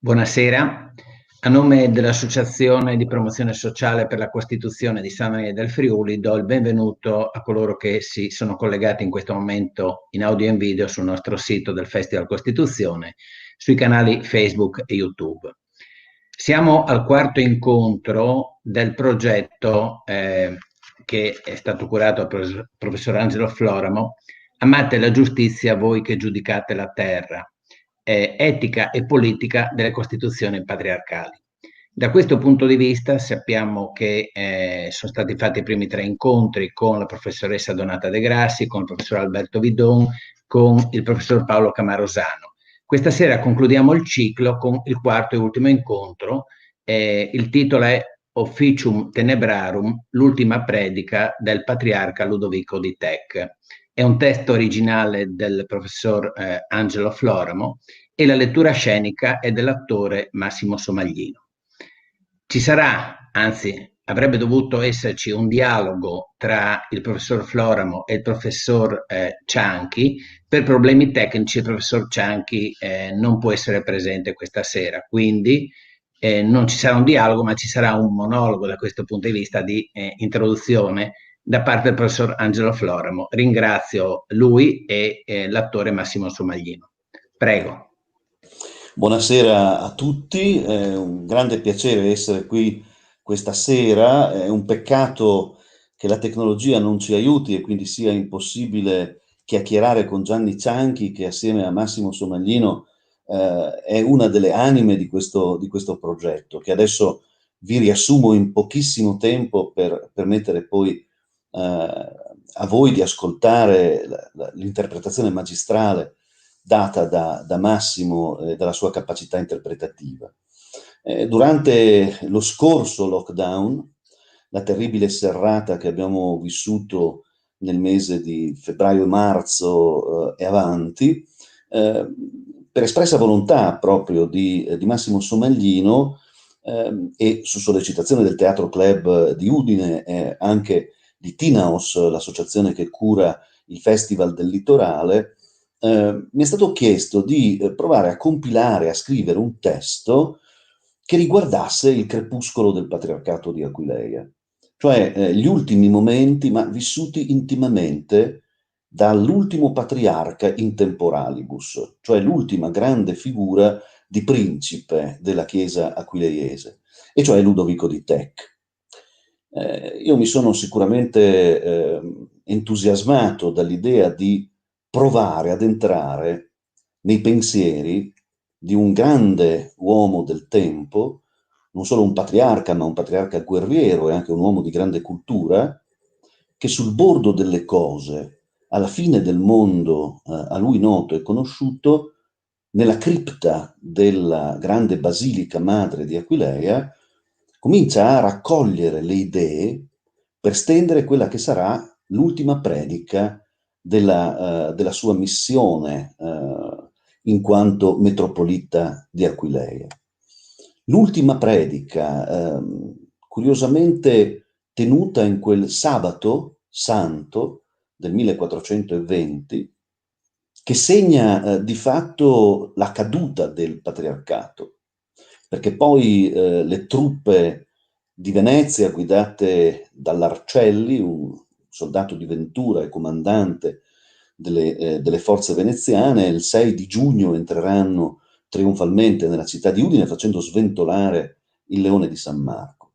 Buonasera, a nome dell'Associazione di Promozione Sociale per la Costituzione di San Maria del Friuli do il benvenuto a coloro che si sono collegati in questo momento in audio e in video sul nostro sito del Festival Costituzione, sui canali Facebook e YouTube. Siamo al quarto incontro del progetto che è stato curato dal professor Angelo Floramo, Amate la giustizia, voi che giudicate la terra, etica e politica delle costituzioni patriarcali. Da questo punto di vista sappiamo che sono stati fatti i primi 3 incontri con la professoressa Donata De Grassi, con il professor Alberto Vidon, con il professor Paolo Camarosano. Questa sera concludiamo il ciclo con il quarto e ultimo incontro. Il titolo è Officium Tenebrarum, l'ultima predica del patriarca Ludovico di Tech. È un testo originale del professor Angelo Floramo e la lettura scenica è dell'attore Massimo Somaglino. Ci sarà, anzi avrebbe dovuto esserci un dialogo tra il professor Floramo e il professor Cianchi. Per problemi tecnici il professor Cianchi non può essere presente questa sera, quindi non ci sarà un dialogo, ma ci sarà un monologo da questo punto di vista di introduzione da parte del professor Angelo Floramo. Ringrazio lui e l'attore Massimo Somaglino. Prego. Buonasera a tutti, è un grande piacere essere qui questa sera, è un peccato che la tecnologia non ci aiuti e quindi sia impossibile chiacchierare con Gianni Cianchi, che assieme a Massimo Somaglino è una delle anime di questo progetto, che adesso vi riassumo in pochissimo tempo per permettere poi a voi di ascoltare l'interpretazione magistrale data da Massimo e dalla sua capacità interpretativa. Durante lo scorso lockdown, la terribile serrata che abbiamo vissuto nel mese di febbraio e marzo e avanti, per espressa volontà proprio di Massimo Somaglino e su sollecitazione del Teatro Club di Udine e anche di Tinaos, l'associazione che cura il Festival del Litorale, mi è stato chiesto di provare a compilare, a scrivere un testo che riguardasse il crepuscolo del patriarcato di Aquileia, cioè gli ultimi momenti, ma vissuti intimamente dall'ultimo patriarca in temporalibus, cioè l'ultima grande figura di principe della Chiesa aquileiese, e cioè Ludovico di Tech. Io mi sono sicuramente entusiasmato dall'idea di provare ad entrare nei pensieri di un grande uomo del tempo, non solo un patriarca, ma un patriarca guerriero e anche un uomo di grande cultura, che sul bordo delle cose, alla fine del mondo a lui noto e conosciuto, nella cripta della grande basilica madre di Aquileia, comincia a raccogliere le idee per stendere quella che sarà l'ultima predica della sua missione in quanto metropolita di Aquileia. L'ultima predica, curiosamente tenuta in quel sabato santo del 1420, che segna di fatto la caduta del patriarcato, perché poi le truppe di Venezia, guidate dall'Arcelli, un soldato di Ventura e comandante delle forze veneziane, il 6 di giugno entreranno trionfalmente nella città di Udine facendo sventolare il leone di San Marco.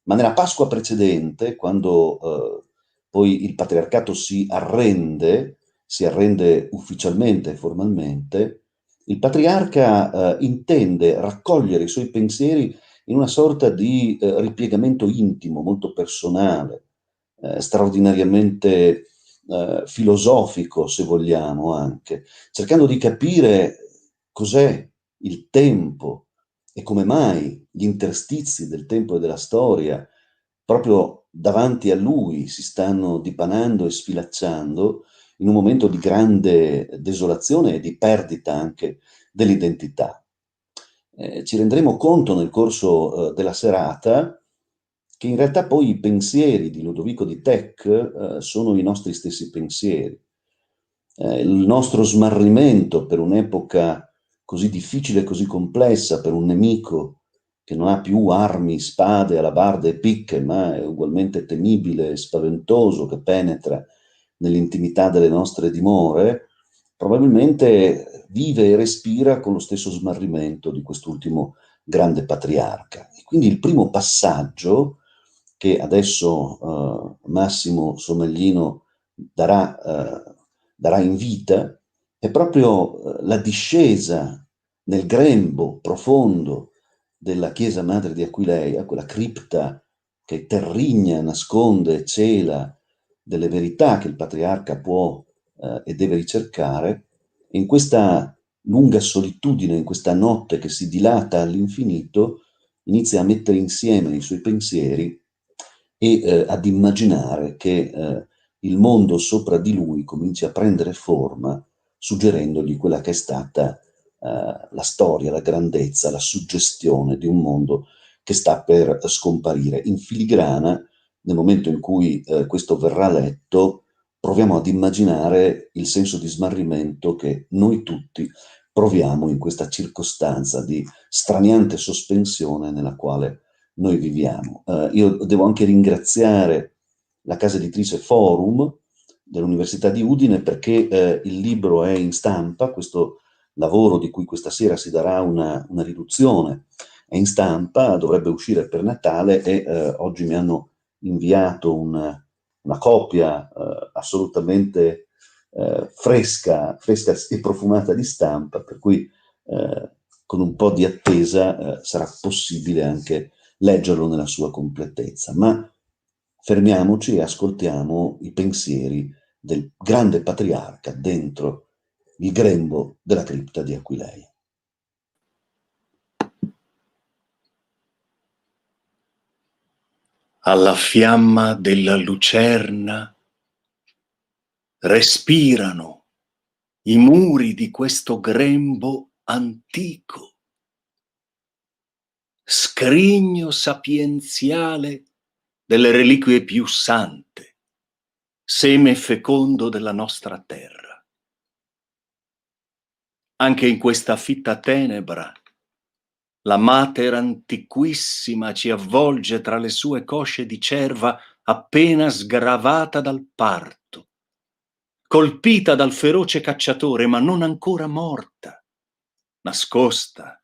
Ma nella Pasqua precedente, quando poi il patriarcato si arrende ufficialmente e formalmente, il patriarca intende raccogliere i suoi pensieri in una sorta di ripiegamento intimo, molto personale, straordinariamente filosofico, se vogliamo anche, cercando di capire cos'è il tempo e come mai gli interstizi del tempo e della storia proprio davanti a lui si stanno dipanando e sfilacciando in un momento di grande desolazione e di perdita anche dell'identità. Ci rendremo conto nel corso della serata che in realtà poi i pensieri di Ludovico di Tech sono i nostri stessi pensieri. Il nostro smarrimento per un'epoca così difficile e così complessa per un nemico che non ha più armi, spade, alabarde e picche, ma è ugualmente temibile e spaventoso, che penetra nell'intimità delle nostre dimore, probabilmente vive e respira con lo stesso smarrimento di quest'ultimo grande patriarca. E quindi il primo passaggio che adesso Massimo Somaglino darà in vita è proprio la discesa nel grembo profondo della Chiesa Madre di Aquileia, quella cripta che terrigna, nasconde, cela delle verità che il patriarca può e deve ricercare. E in questa lunga solitudine, in questa notte che si dilata all'infinito, inizia a mettere insieme i suoi pensieri e ad immaginare che il mondo sopra di lui cominci a prendere forma, suggerendogli quella che è stata la storia, la grandezza, la suggestione di un mondo che sta per scomparire. In filigrana, nel momento in cui questo verrà letto, proviamo ad immaginare il senso di smarrimento che noi tutti proviamo in questa circostanza di straniante sospensione nella quale noi viviamo. Io devo anche ringraziare la casa editrice Forum dell'Università di Udine perché il libro è in stampa, questo lavoro di cui questa sera si darà una riduzione, è in stampa, dovrebbe uscire per Natale e oggi mi hanno inviato una copia assolutamente fresca e profumata di stampa, per cui con un po' di attesa sarà possibile anche leggerlo nella sua completezza. Ma fermiamoci e ascoltiamo i pensieri del grande patriarca dentro il grembo della cripta di Aquileia. Alla fiamma della lucerna respirano i muri di questo grembo antico, scrigno sapienziale delle reliquie più sante, seme fecondo della nostra terra. Anche in questa fitta tenebra, la mater antiquissima ci avvolge tra le sue cosce di cerva appena sgravata dal parto, colpita dal feroce cacciatore, ma non ancora morta, nascosta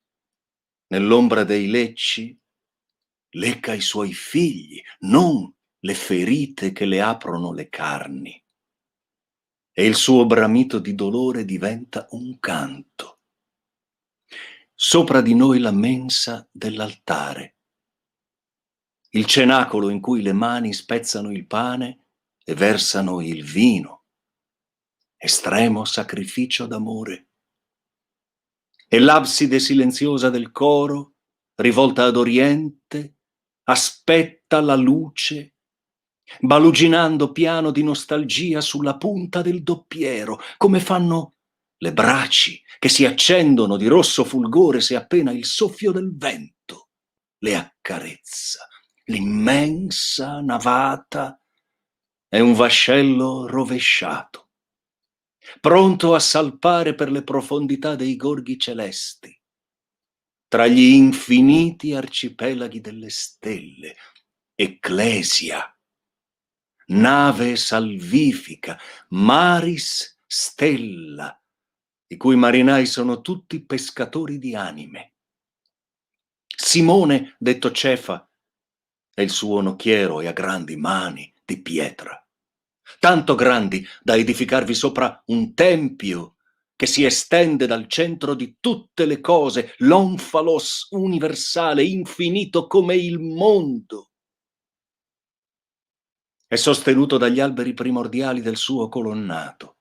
nell'ombra dei lecci, lecca i suoi figli, non le ferite che le aprono le carni. E il suo bramito di dolore diventa un canto. Sopra di noi la mensa dell'altare, il cenacolo in cui le mani spezzano il pane e versano il vino, estremo sacrificio d'amore. E l'abside silenziosa del coro, rivolta ad oriente, aspetta la luce, baluginando piano di nostalgia sulla punta del doppiero, come fanno le braci che si accendono di rosso fulgore se appena il soffio del vento le accarezza. L'immensa navata è un vascello rovesciato, pronto a salpare per le profondità dei gorghi celesti, tra gli infiniti arcipelaghi delle stelle, ecclesia, nave salvifica, maris stella, i cui marinai sono tutti pescatori di anime. Simone, detto Cefa, e il suo nocchiero e a grandi mani di pietra, tanto grandi da edificarvi sopra un tempio che si estende dal centro di tutte le cose, l'onfalos universale, infinito come il mondo. È sostenuto dagli alberi primordiali del suo colonnato,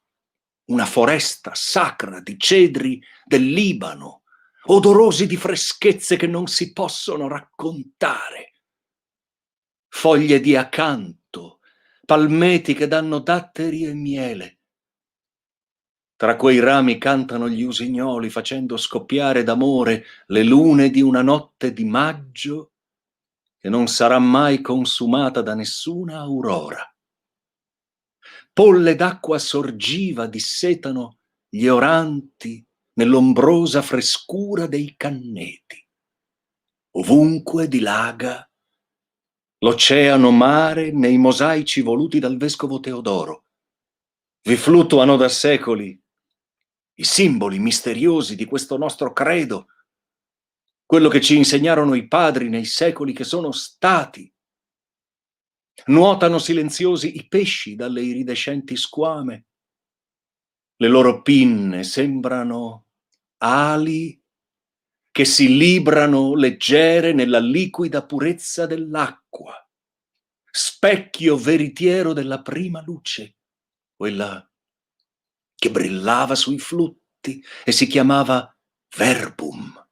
una foresta sacra di cedri del Libano, odorosi di freschezze che non si possono raccontare, foglie di acanto, palmeti che danno datteri e miele. Tra quei rami cantano gli usignoli facendo scoppiare d'amore le lune di una notte di maggio che non sarà mai consumata da nessuna aurora. Polle d'acqua sorgiva dissetano gli oranti nell'ombrosa frescura dei canneti. Ovunque dilaga l'oceano mare nei mosaici voluti dal vescovo Teodoro. Vi fluttuano da secoli i simboli misteriosi di questo nostro credo, quello che ci insegnarono i padri nei secoli che sono stati. Nuotano silenziosi i pesci dalle iridescenti squame. Le loro pinne sembrano ali che si librano leggere nella liquida purezza dell'acqua, specchio veritiero della prima luce, quella che brillava sui flutti e si chiamava verbum,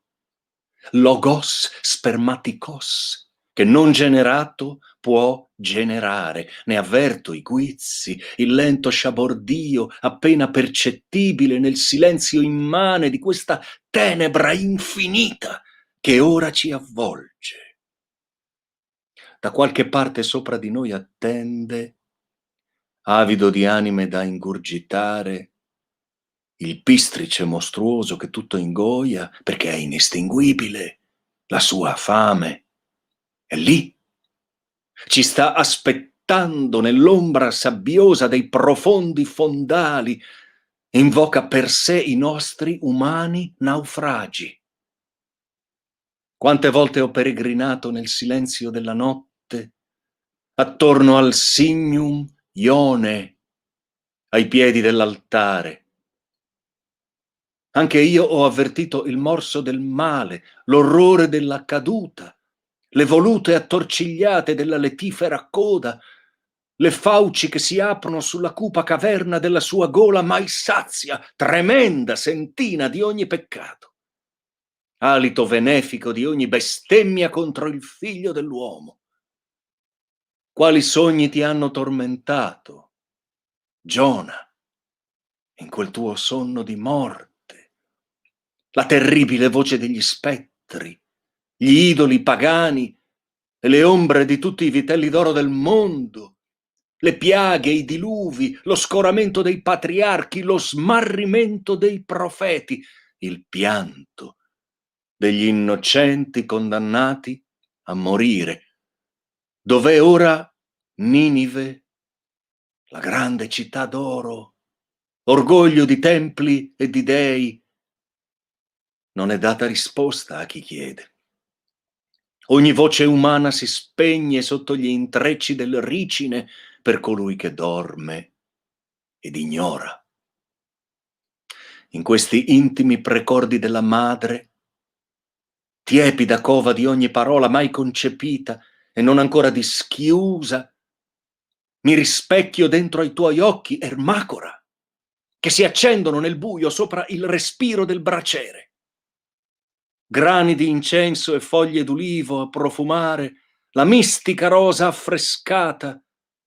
logos spermaticos, che non generato può generare. Ne avverto i guizzi, il lento sciabordio appena percettibile nel silenzio immane di questa tenebra infinita che ora ci avvolge. Da qualche parte sopra di noi attende, avido di anime da ingurgitare, il pistrice mostruoso che tutto ingoia perché è inestinguibile, la sua fame. È lì. Ci sta aspettando nell'ombra sabbiosa dei profondi fondali, invoca per sé i nostri umani naufragi. Quante volte ho peregrinato nel silenzio della notte, attorno al Signum Ione, ai piedi dell'altare. Anche io ho avvertito il morso del male, l'orrore della caduta, le volute attorcigliate della letifera coda, le fauci che si aprono sulla cupa caverna della sua gola mai sazia, tremenda sentina di ogni peccato, alito benefico di ogni bestemmia contro il figlio dell'uomo. Quali sogni ti hanno tormentato, Giona, in quel tuo sonno di morte? La terribile voce degli spettri, gli idoli pagani e le ombre di tutti i vitelli d'oro del mondo, le piaghe, i diluvi, lo scoramento dei patriarchi, lo smarrimento dei profeti, il pianto degli innocenti condannati a morire. Dov'è ora Ninive, la grande città d'oro, orgoglio di templi e di dei? Non è data risposta a chi chiede. Ogni voce umana si spegne sotto gli intrecci del ricine per colui che dorme ed ignora. In questi intimi precordi della madre, tiepida cova di ogni parola mai concepita e non ancora dischiusa, mi rispecchio dentro ai tuoi occhi, Ermacora, che si accendono nel buio sopra il respiro del braciere. Grani di incenso e foglie d'ulivo a profumare la mistica rosa affrescata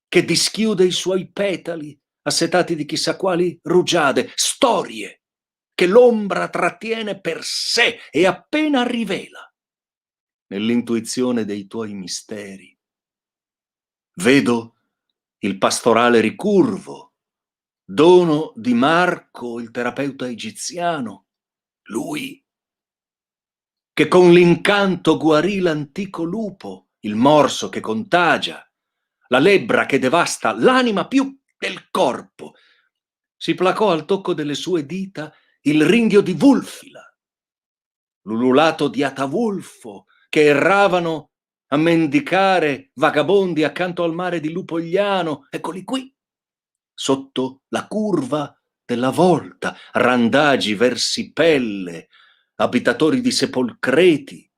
che dischiude i suoi petali assetati di chissà quali rugiade, storie che l'ombra trattiene per sé e appena rivela nell'intuizione dei tuoi misteri. Vedo il pastorale ricurvo, dono di Marco, il terapeuta egiziano, lui che con l'incanto guarì l'antico lupo, il morso che contagia, la lebbra che devasta l'anima più del corpo. Si placò al tocco delle sue dita il ringhio di Vulfila, l'ululato di Atavulfo, che erravano a mendicare vagabondi accanto al mare di Lupogliano. Eccoli qui, sotto la curva della volta, randagi versi pelle, abitatori di sepolcreti,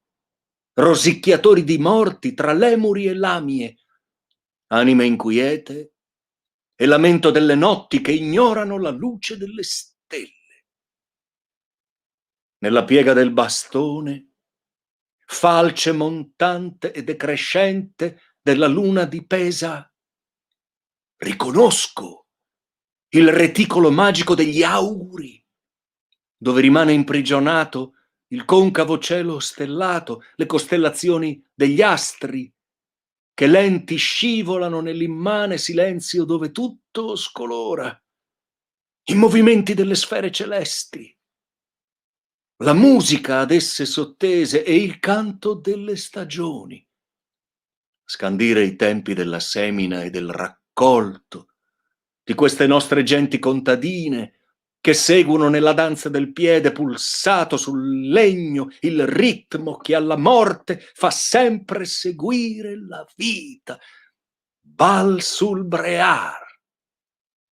rosicchiatori di morti tra lemuri e lamie, anime inquiete e lamento delle notti che ignorano la luce delle stelle. Nella piega del bastone, falce montante e decrescente della luna di Pesa, riconosco il reticolo magico degli auguri, dove rimane imprigionato il concavo cielo stellato, le costellazioni degli astri, che lenti scivolano nell'immane silenzio dove tutto scolora, i movimenti delle sfere celesti, la musica ad esse sottese e il canto delle stagioni, scandire i tempi della semina e del raccolto, di queste nostre genti contadine che seguono nella danza del piede pulsato sul legno il ritmo che alla morte fa sempre seguire la vita. Bal sul brear,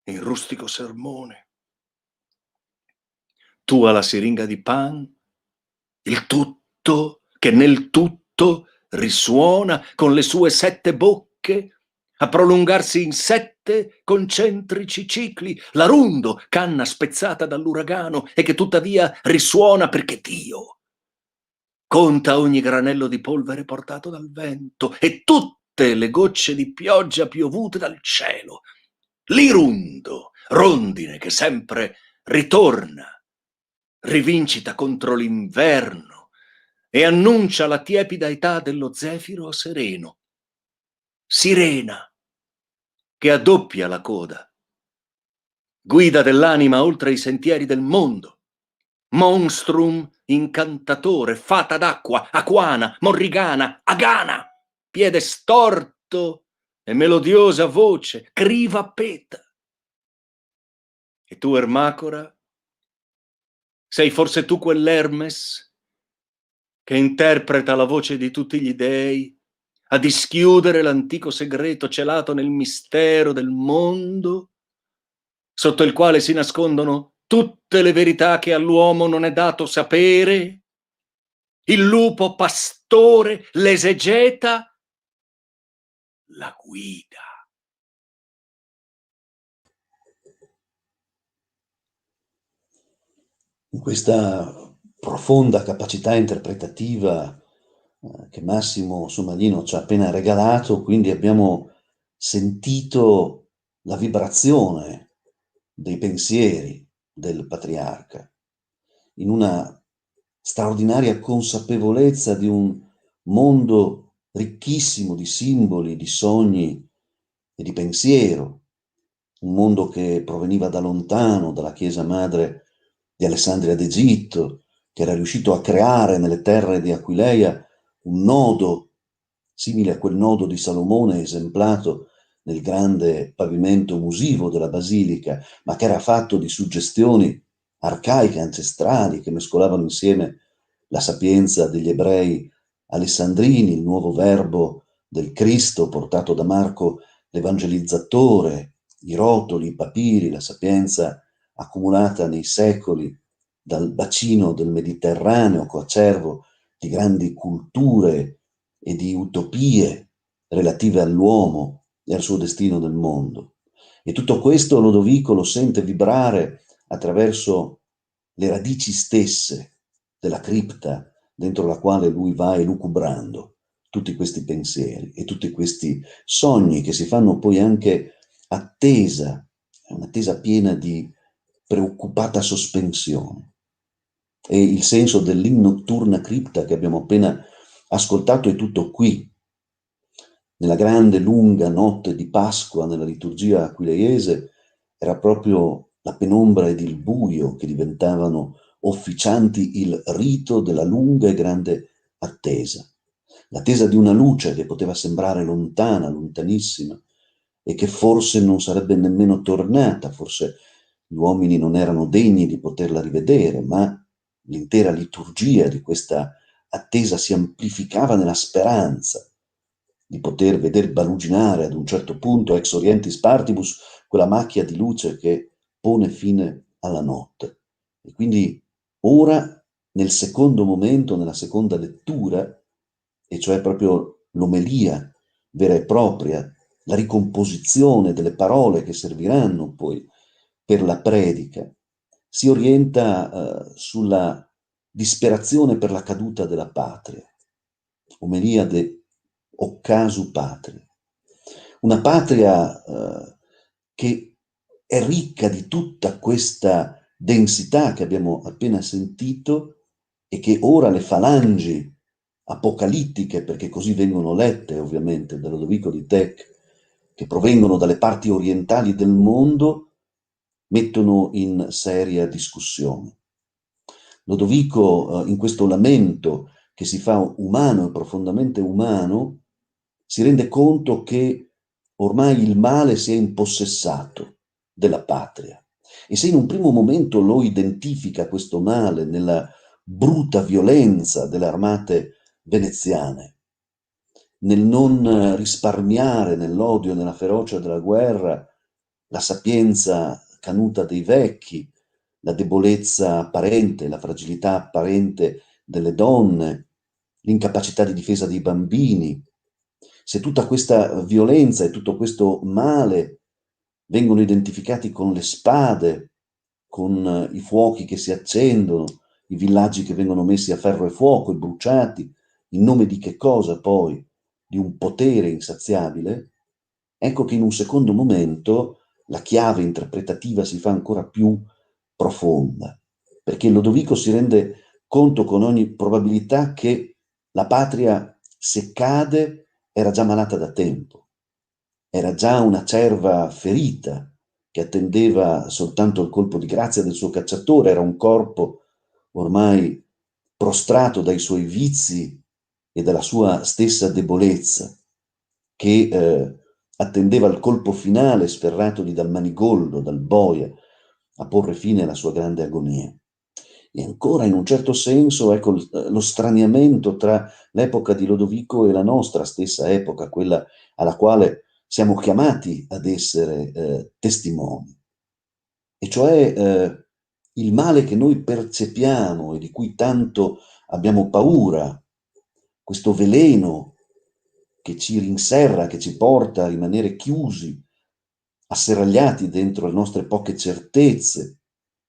il rustico sermone. Tu alla siringa di pan, il tutto che nel tutto risuona con le sue 7 bocche, a prolungarsi in 7 concentrici cicli, l'arundo, canna spezzata dall'uragano e che tuttavia risuona perché Dio conta ogni granello di polvere portato dal vento e tutte le gocce di pioggia piovute dal cielo. L'irundo, rondine che sempre ritorna, rivincita contro l'inverno e annuncia la tiepida età dello zefiro sereno. Sirena che addoppia la coda, guida dell'anima oltre i sentieri del mondo, monstrum incantatore, fata d'acqua, aquana, morrigana, agana, piede storto e melodiosa voce, criva peta. E tu, Ermacora, sei forse tu quell'Hermes che interpreta la voce di tutti gli dei a dischiudere l'antico segreto celato nel mistero del mondo, sotto il quale si nascondono tutte le verità che all'uomo non è dato sapere? Il lupo pastore, l'esegeta, la guida. In questa profonda capacità interpretativa che Massimo Somalino ci ha appena regalato, quindi abbiamo sentito la vibrazione dei pensieri del patriarca in una straordinaria consapevolezza di un mondo ricchissimo di simboli, di sogni e di pensiero, un mondo che proveniva da lontano, dalla Chiesa Madre di Alessandria d'Egitto, che era riuscito a creare nelle terre di Aquileia un nodo simile a quel nodo di Salomone esemplato nel grande pavimento musivo della basilica, ma che era fatto di suggestioni arcaiche, ancestrali, che mescolavano insieme la sapienza degli ebrei alessandrini, il nuovo verbo del Cristo portato da Marco l'Evangelizzatore, i rotoli, i papiri, la sapienza accumulata nei secoli dal bacino del Mediterraneo, coacervo di grandi culture e di utopie relative all'uomo e al suo destino nel mondo. E tutto questo Lodovico lo sente vibrare attraverso le radici stesse della cripta dentro la quale lui va elucubrando tutti questi pensieri e tutti questi sogni che si fanno poi anche attesa, un'attesa piena di preoccupata sospensione. E il senso dell'in nocturna cripta che abbiamo appena ascoltato è tutto qui. Nella grande lunga notte di Pasqua, nella liturgia aquileiese, era proprio la penombra ed il buio che diventavano officianti il rito della lunga e grande attesa. L'attesa di una luce che poteva sembrare lontana, lontanissima, e che forse non sarebbe nemmeno tornata, forse gli uomini non erano degni di poterla rivedere, ma l'intera liturgia di questa attesa si amplificava nella speranza di poter veder baluginare ad un certo punto, ex orientis partibus, quella macchia di luce che pone fine alla notte. E quindi ora, nel secondo momento, nella seconda lettura, e cioè proprio l'omelia vera e propria, la ricomposizione delle parole che serviranno poi per la predica, si orienta sulla disperazione per la caduta della patria. Omelia de occasu patria. Una patria che è ricca di tutta questa densità che abbiamo appena sentito e che ora le falangi apocalittiche, perché così vengono lette ovviamente da Lodovico di Tech, che provengono dalle parti orientali del mondo, mettono in seria discussione. Lodovico, in questo lamento che si fa umano e profondamente umano, si rende conto che ormai il male si è impossessato della patria. E se in un primo momento lo identifica questo male nella bruta violenza delle armate veneziane, nel non risparmiare nell'odio, nella ferocia della guerra, la sapienza canuta dei vecchi, la debolezza apparente, la fragilità apparente delle donne, l'incapacità di difesa dei bambini, se tutta questa violenza e tutto questo male vengono identificati con le spade, con i fuochi che si accendono, i villaggi che vengono messi a ferro e fuoco e bruciati, in nome di che cosa poi? Di un potere insaziabile, ecco che in un secondo momento la chiave interpretativa si fa ancora più profonda, perché Lodovico si rende conto con ogni probabilità che la patria, se cade, era già malata da tempo, era già una cerva ferita che attendeva soltanto il colpo di grazia del suo cacciatore, era un corpo ormai prostrato dai suoi vizi e dalla sua stessa debolezza, che attendeva il colpo finale sferratogli dal manigoldo, dal boia, a porre fine alla sua grande agonia. E ancora, in un certo senso, ecco lo straniamento tra l'epoca di Lodovico e la nostra stessa epoca, quella alla quale siamo chiamati ad essere testimoni. E cioè il male che noi percepiamo e di cui tanto abbiamo paura, questo veleno che ci rinserra, che ci porta a rimanere chiusi, asserragliati dentro le nostre poche certezze,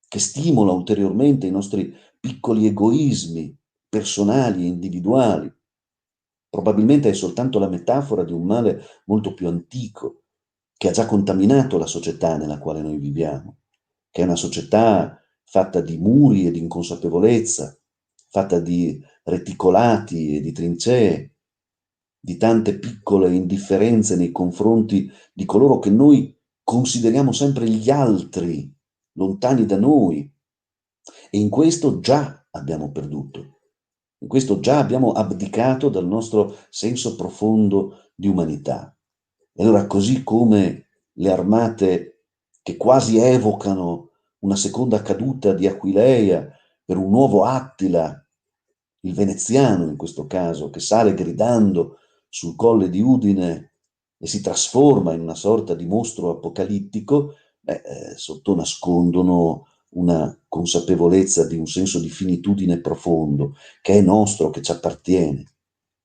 che stimola ulteriormente i nostri piccoli egoismi personali e individuali. Probabilmente è soltanto la metafora di un male molto più antico, che ha già contaminato la società nella quale noi viviamo, che è una società fatta di muri e di inconsapevolezza, fatta di reticolati e di trincee, di tante piccole indifferenze nei confronti di coloro che noi consideriamo sempre gli altri, lontani da noi. E in questo già abbiamo perduto, in questo già abbiamo abdicato dal nostro senso profondo di umanità. E allora, così come le armate che quasi evocano una seconda caduta di Aquileia per un nuovo Attila, il veneziano in questo caso, che sale gridando sul colle di Udine e si trasforma in una sorta di mostro apocalittico, sotto nascondono una consapevolezza di un senso di finitudine profondo, che è nostro, che ci appartiene.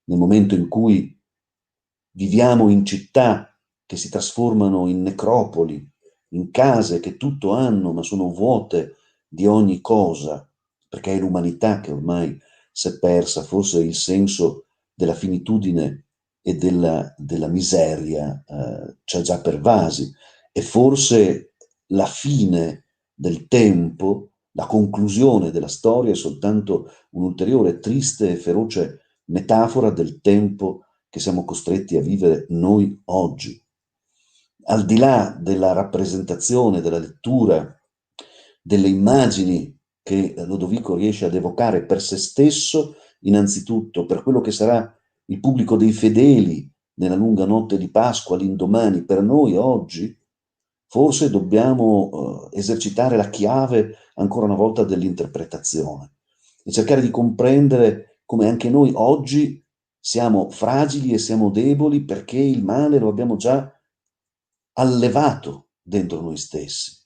Nel momento in cui viviamo in città che si trasformano in necropoli, in case che tutto hanno ma sono vuote di ogni cosa, perché è l'umanità che ormai si è persa, forse il senso della finitudine e della miseria ci ha già pervasi, e forse la fine del tempo, la conclusione della storia è soltanto un'ulteriore triste e feroce metafora del tempo che siamo costretti a vivere noi oggi. Al di là della rappresentazione, della lettura, delle immagini che Lodovico riesce ad evocare per se stesso, innanzitutto per quello che sarà il pubblico dei fedeli nella lunga notte di Pasqua, l'indomani, per noi oggi, forse dobbiamo esercitare la chiave ancora una volta dell'interpretazione e cercare di comprendere come anche noi oggi siamo fragili e siamo deboli perché il male lo abbiamo già allevato dentro noi stessi.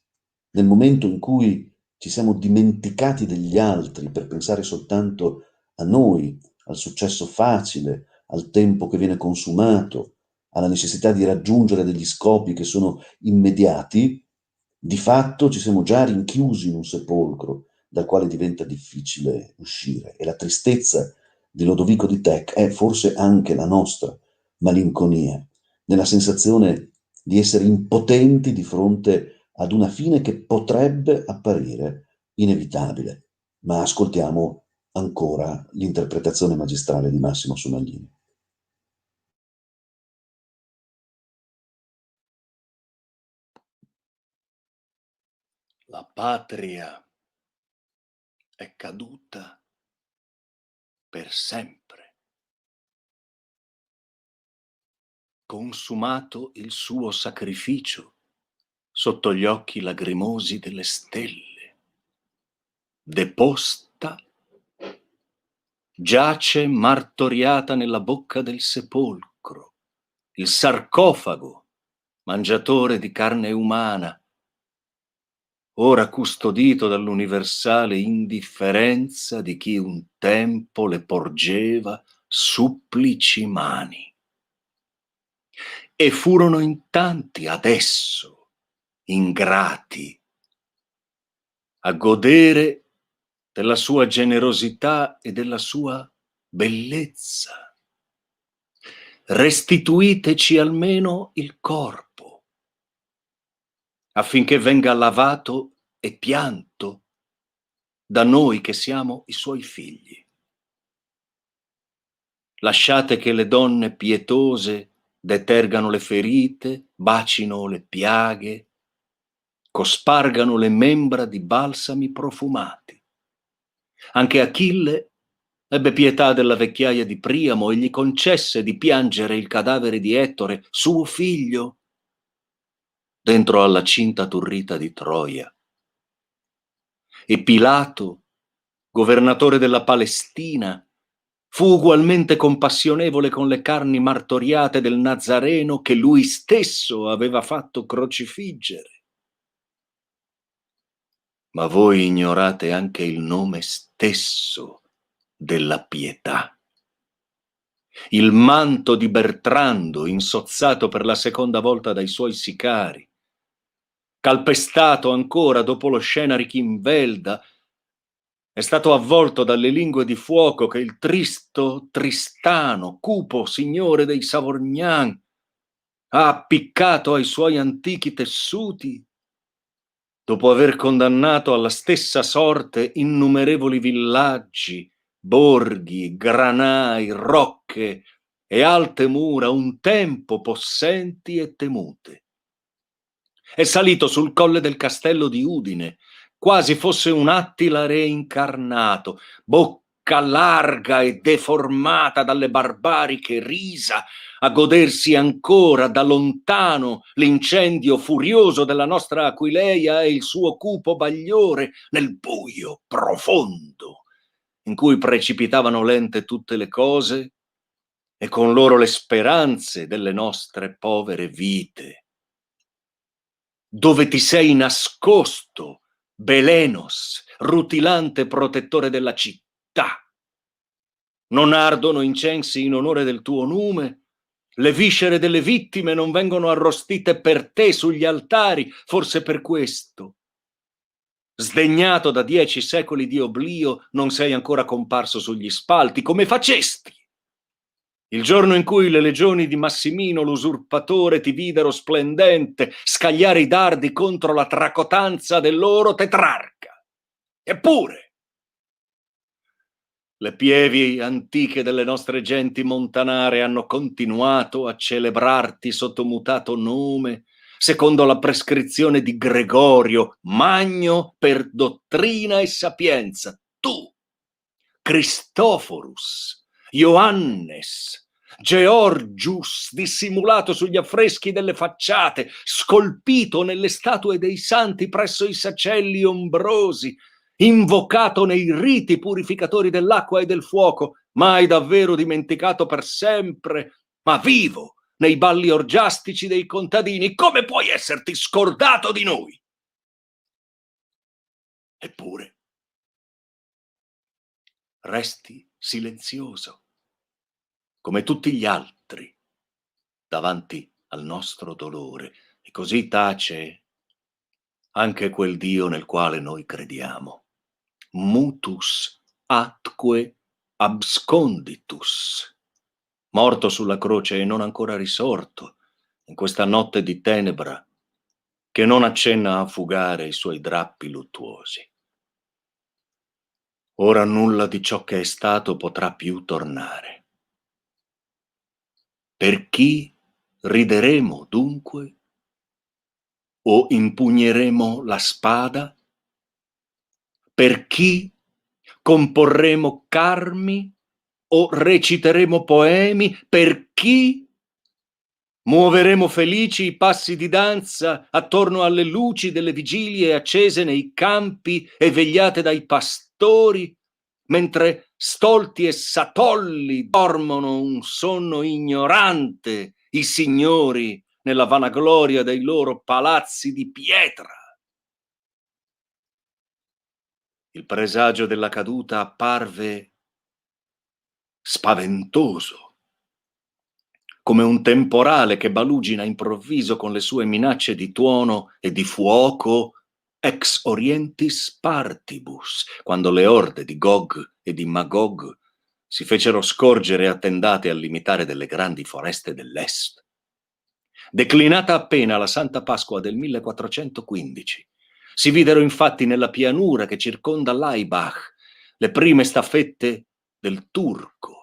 Nel momento in cui ci siamo dimenticati degli altri per pensare soltanto a noi, al successo facile, al tempo che viene consumato, alla necessità di raggiungere degli scopi che sono immediati, di fatto ci siamo già rinchiusi in un sepolcro dal quale diventa difficile uscire. E la tristezza di Lodovico di Tech è forse anche la nostra malinconia, nella sensazione di essere impotenti di fronte ad una fine che potrebbe apparire inevitabile. Ma ascoltiamo ancora l'interpretazione magistrale di Massimo Somaglini. La patria è caduta per sempre. Consumato il suo sacrificio sotto gli occhi lagrimosi delle stelle, deposta, giace martoriata nella bocca del sepolcro, il sarcofago, mangiatore di carne umana, ora custodito dall'universale indifferenza di chi un tempo le porgeva supplici mani. E furono in tanti adesso, ingrati, a godere della sua generosità e della sua bellezza. Restituiteci almeno il corpo, affinché venga lavato e pianto da noi che siamo i suoi figli. Lasciate che le donne pietose detergano le ferite, bacino le piaghe, cospargano le membra di balsami profumati. Anche Achille ebbe pietà della vecchiaia di Priamo e gli concesse di piangere il cadavere di Ettore, suo figlio, dentro alla cinta turrita di Troia. E Pilato, governatore della Palestina, fu ugualmente compassionevole con le carni martoriate del Nazareno che lui stesso aveva fatto crocifiggere. Ma voi ignorate anche il nome stesso della pietà. Il manto di Bertrando, insozzato per la seconda volta dai suoi sicari, calpestato ancora dopo lo Scenari Kinvelda, è stato avvolto dalle lingue di fuoco che il tristo Tristano, cupo signore dei Savorgnan, ha appiccato ai suoi antichi tessuti, dopo aver condannato alla stessa sorte innumerevoli villaggi, borghi, granai, rocche e alte mura un tempo possenti e temute. È salito sul colle del castello di Udine, quasi fosse un Attila reincarnato, bocca larga e deformata dalle barbariche risa, a godersi ancora da lontano l'incendio furioso della nostra Aquileia e il suo cupo bagliore nel buio profondo in cui precipitavano lente tutte le cose e con loro le speranze delle nostre povere vite. Dove ti sei nascosto, Belenos, rutilante protettore della città. Non ardono incensi in onore del tuo nume, le viscere delle vittime non vengono arrostite per te sugli altari, forse per questo. Sdegnato da 10 secoli di oblio, non sei ancora comparso sugli spalti, come facesti il giorno in cui le legioni di Massimino l'usurpatore ti videro splendente scagliare i dardi contro la tracotanza del loro tetrarca. Eppure le pievi antiche delle nostre genti montanare hanno continuato a celebrarti sotto mutato nome, secondo la prescrizione di Gregorio Magno per dottrina e sapienza. Tu, Cristoforus, Ioannes, Georgius, dissimulato sugli affreschi delle facciate, scolpito nelle statue dei santi presso i sacelli ombrosi, invocato nei riti purificatori dell'acqua e del fuoco, mai davvero dimenticato per sempre, ma vivo nei balli orgiastici dei contadini, come puoi esserti scordato di noi? Eppure resti silenzioso, come tutti gli altri, davanti al nostro dolore, e così tace anche quel Dio nel quale noi crediamo. Mutus atque absconditus, morto sulla croce e non ancora risorto, in questa notte di tenebra che non accenna a fugare i suoi drappi luttuosi. Ora nulla di ciò che è stato potrà più tornare. Per chi rideremo dunque? O impugneremo la spada? Per chi Comporremo carmi o reciteremo poemi? Per chi? Muoveremo felici i passi di danza attorno alle luci delle vigilie accese nei campi e vegliate dai pastori, mentre stolti e satolli dormono un sonno ignorante i signori nella vanagloria dei loro palazzi di pietra. Il presagio della caduta apparve spaventoso, come un temporale che balugina improvviso con le sue minacce di tuono e di fuoco ex orientis partibus, quando le orde di Gog e di Magog si fecero scorgere attendate al limitare delle grandi foreste dell'est. Declinata appena la Santa Pasqua del 1415, si videro infatti nella pianura che circonda Laibach le prime staffette del turco.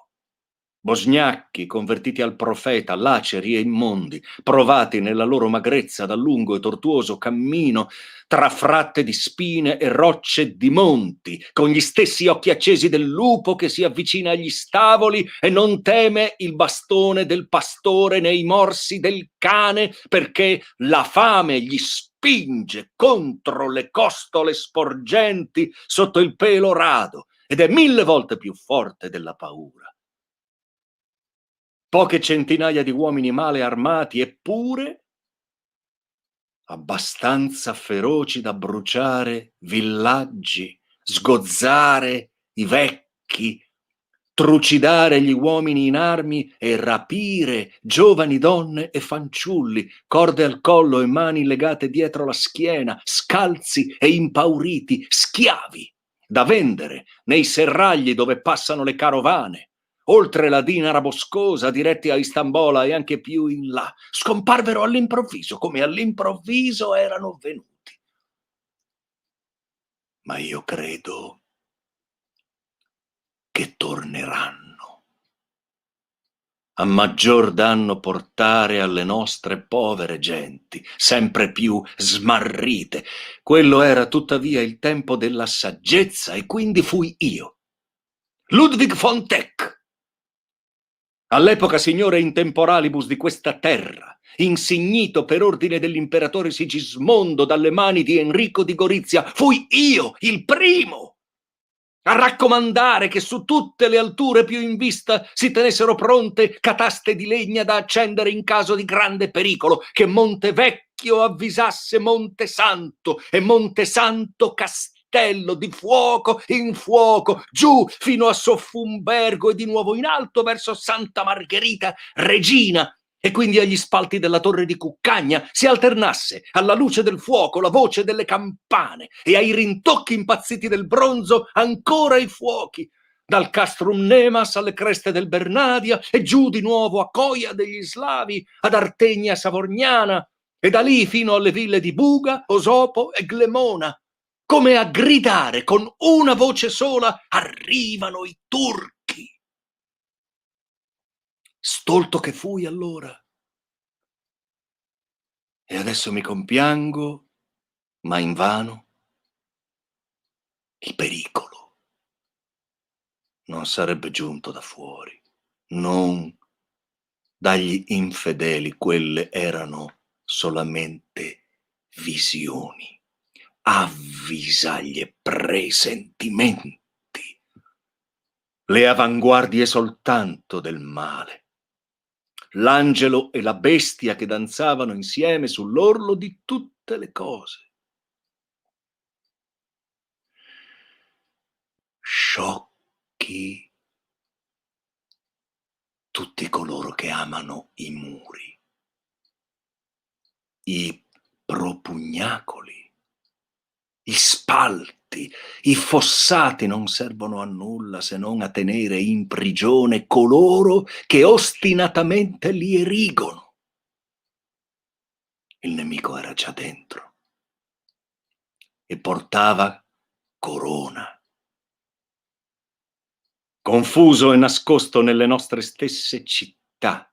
Bosgnacchi convertiti al profeta, laceri e immondi, provati nella loro magrezza dal lungo e tortuoso cammino tra fratte di spine e rocce di monti, con gli stessi occhi accesi del lupo che si avvicina agli stavoli e non teme il bastone del pastore né i morsi del cane, perché la fame gli spinge contro le costole sporgenti sotto il pelo rado ed è 1000 volte più forte della paura. Poche centinaia di uomini male armati, eppure abbastanza feroci da bruciare villaggi, sgozzare i vecchi, trucidare gli uomini in armi e rapire giovani donne e fanciulli, corde al collo e mani legate dietro la schiena, scalzi e impauriti, schiavi, da vendere nei serragli dove passano le carovane. Oltre la Dinara boscosa, diretti a Istanbul e anche più in là, scomparvero all'improvviso, come all'improvviso erano venuti. Ma io credo che torneranno, a maggior danno portare alle nostre povere genti, sempre più smarrite. Quello era tuttavia il tempo della saggezza, e quindi fui io, Ludwig von Teck, all'epoca signore in temporalibus di questa terra, insignito per ordine dell'imperatore Sigismondo dalle mani di Enrico di Gorizia. Fui io il primo a raccomandare che su tutte le alture più in vista si tenessero pronte cataste di legna da accendere in caso di grande pericolo, che Montevecchio avvisasse Montesanto e Montesanto Castello, di fuoco in fuoco, giù fino a Soffumbergo e di nuovo in alto verso Santa Margherita Regina, e quindi agli spalti della torre di Cuccagna si alternasse alla luce del fuoco la voce delle campane e ai rintocchi impazziti del bronzo ancora i fuochi, dal Castrum Nemas alle creste del Bernadia e giù di nuovo a Coia degli Slavi, ad Artegna Savorniana e da lì fino alle ville di Buga, Osopo e Glemona, come a gridare con una voce sola: arrivano i turchi. Stolto che fui allora, e adesso mi compiango, ma invano. Il pericolo non sarebbe giunto da fuori, non dagli infedeli. Quelle erano solamente visioni, avvisaglie, presentimenti, le avanguardie soltanto del male. L'angelo e la bestia che danzavano insieme sull'orlo di tutte le cose. Sciocchi tutti coloro che amano i muri, i propugnacoli, i spalti, i fossati non servono a nulla se non a tenere in prigione coloro che ostinatamente li erigono. Il nemico era già dentro e portava corona. Confuso e nascosto nelle nostre stesse città,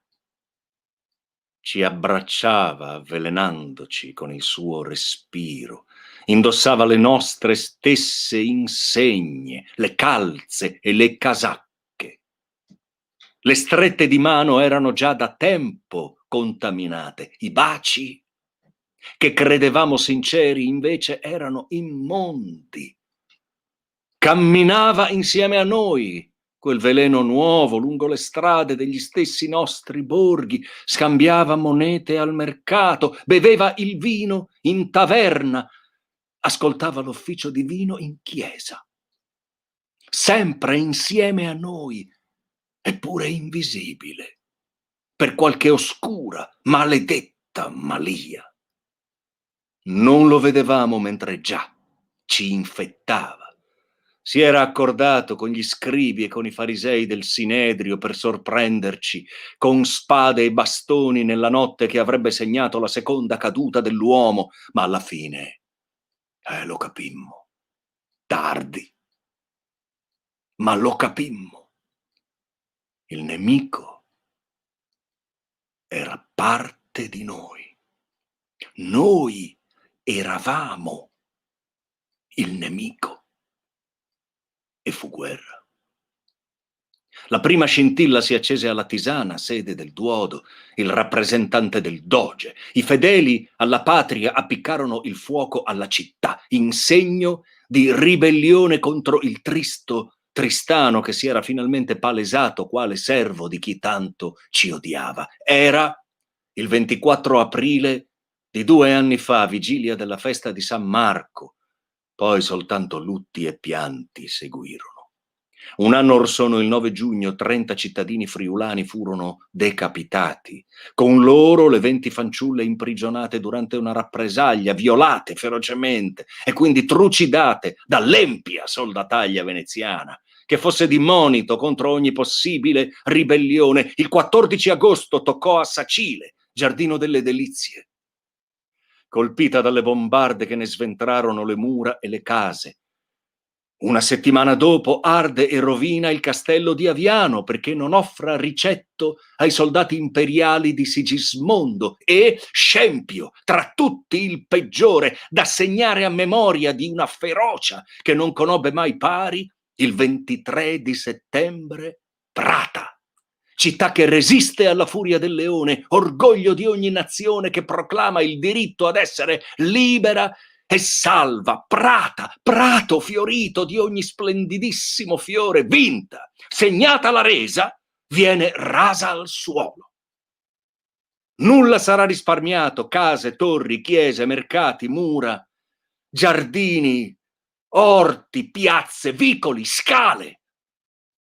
ci abbracciava avvelenandoci con il suo respiro indossava le nostre stesse insegne, le calze e le casacche. Le strette di mano erano già da tempo contaminate. I baci, che credevamo sinceri, invece erano immondi. Camminava insieme a noi quel veleno nuovo lungo le strade degli stessi nostri borghi, scambiava monete al mercato, beveva il vino in taverna, ascoltava l'officio divino in chiesa. Sempre insieme a noi, eppure invisibile, per qualche oscura, maledetta malia. Non lo vedevamo mentre già ci infettava. Si era accordato con gli scribi e con i farisei del Sinedrio per sorprenderci con spade e bastoni nella notte che avrebbe segnato la seconda caduta dell'uomo, ma alla fine lo capimmo. Tardi. Ma lo capimmo. Il nemico era parte di noi. Noi eravamo il nemico. E fu guerra. La prima scintilla si accese alla Tisana, sede del Duodo, il rappresentante del Doge. I fedeli alla patria appiccarono il fuoco alla città, in segno di ribellione contro il Tristano che si era finalmente palesato quale servo di chi tanto ci odiava. Era il 24 aprile di 2 anni fa, vigilia della festa di San Marco. Poi soltanto lutti e pianti seguirono. Un anno or sono, il 9 giugno, 30 cittadini friulani furono decapitati. Con loro le 20 fanciulle imprigionate durante una rappresaglia, violate ferocemente e quindi trucidate dall'empia soldataglia veneziana, che fosse di monito contro ogni possibile ribellione. Il 14 agosto toccò a Sacile, giardino delle delizie. Colpita dalle bombarde che ne sventrarono le mura e le case. Una settimana dopo arde e rovina il castello di Aviano perché non offra ricetto ai soldati imperiali di Sigismondo e Scempio, tra tutti il peggiore, da segnare a memoria di una ferocia che non conobbe mai pari, il 23 di settembre, Prata. Città che resiste alla furia del leone, orgoglio di ogni nazione che proclama il diritto ad essere libera e salva. Prata, prato fiorito di ogni splendidissimo fiore, vinta, segnata la resa, viene rasa al suolo. Nulla sarà risparmiato, case, torri, chiese, mercati, mura, giardini, orti, piazze, vicoli, scale.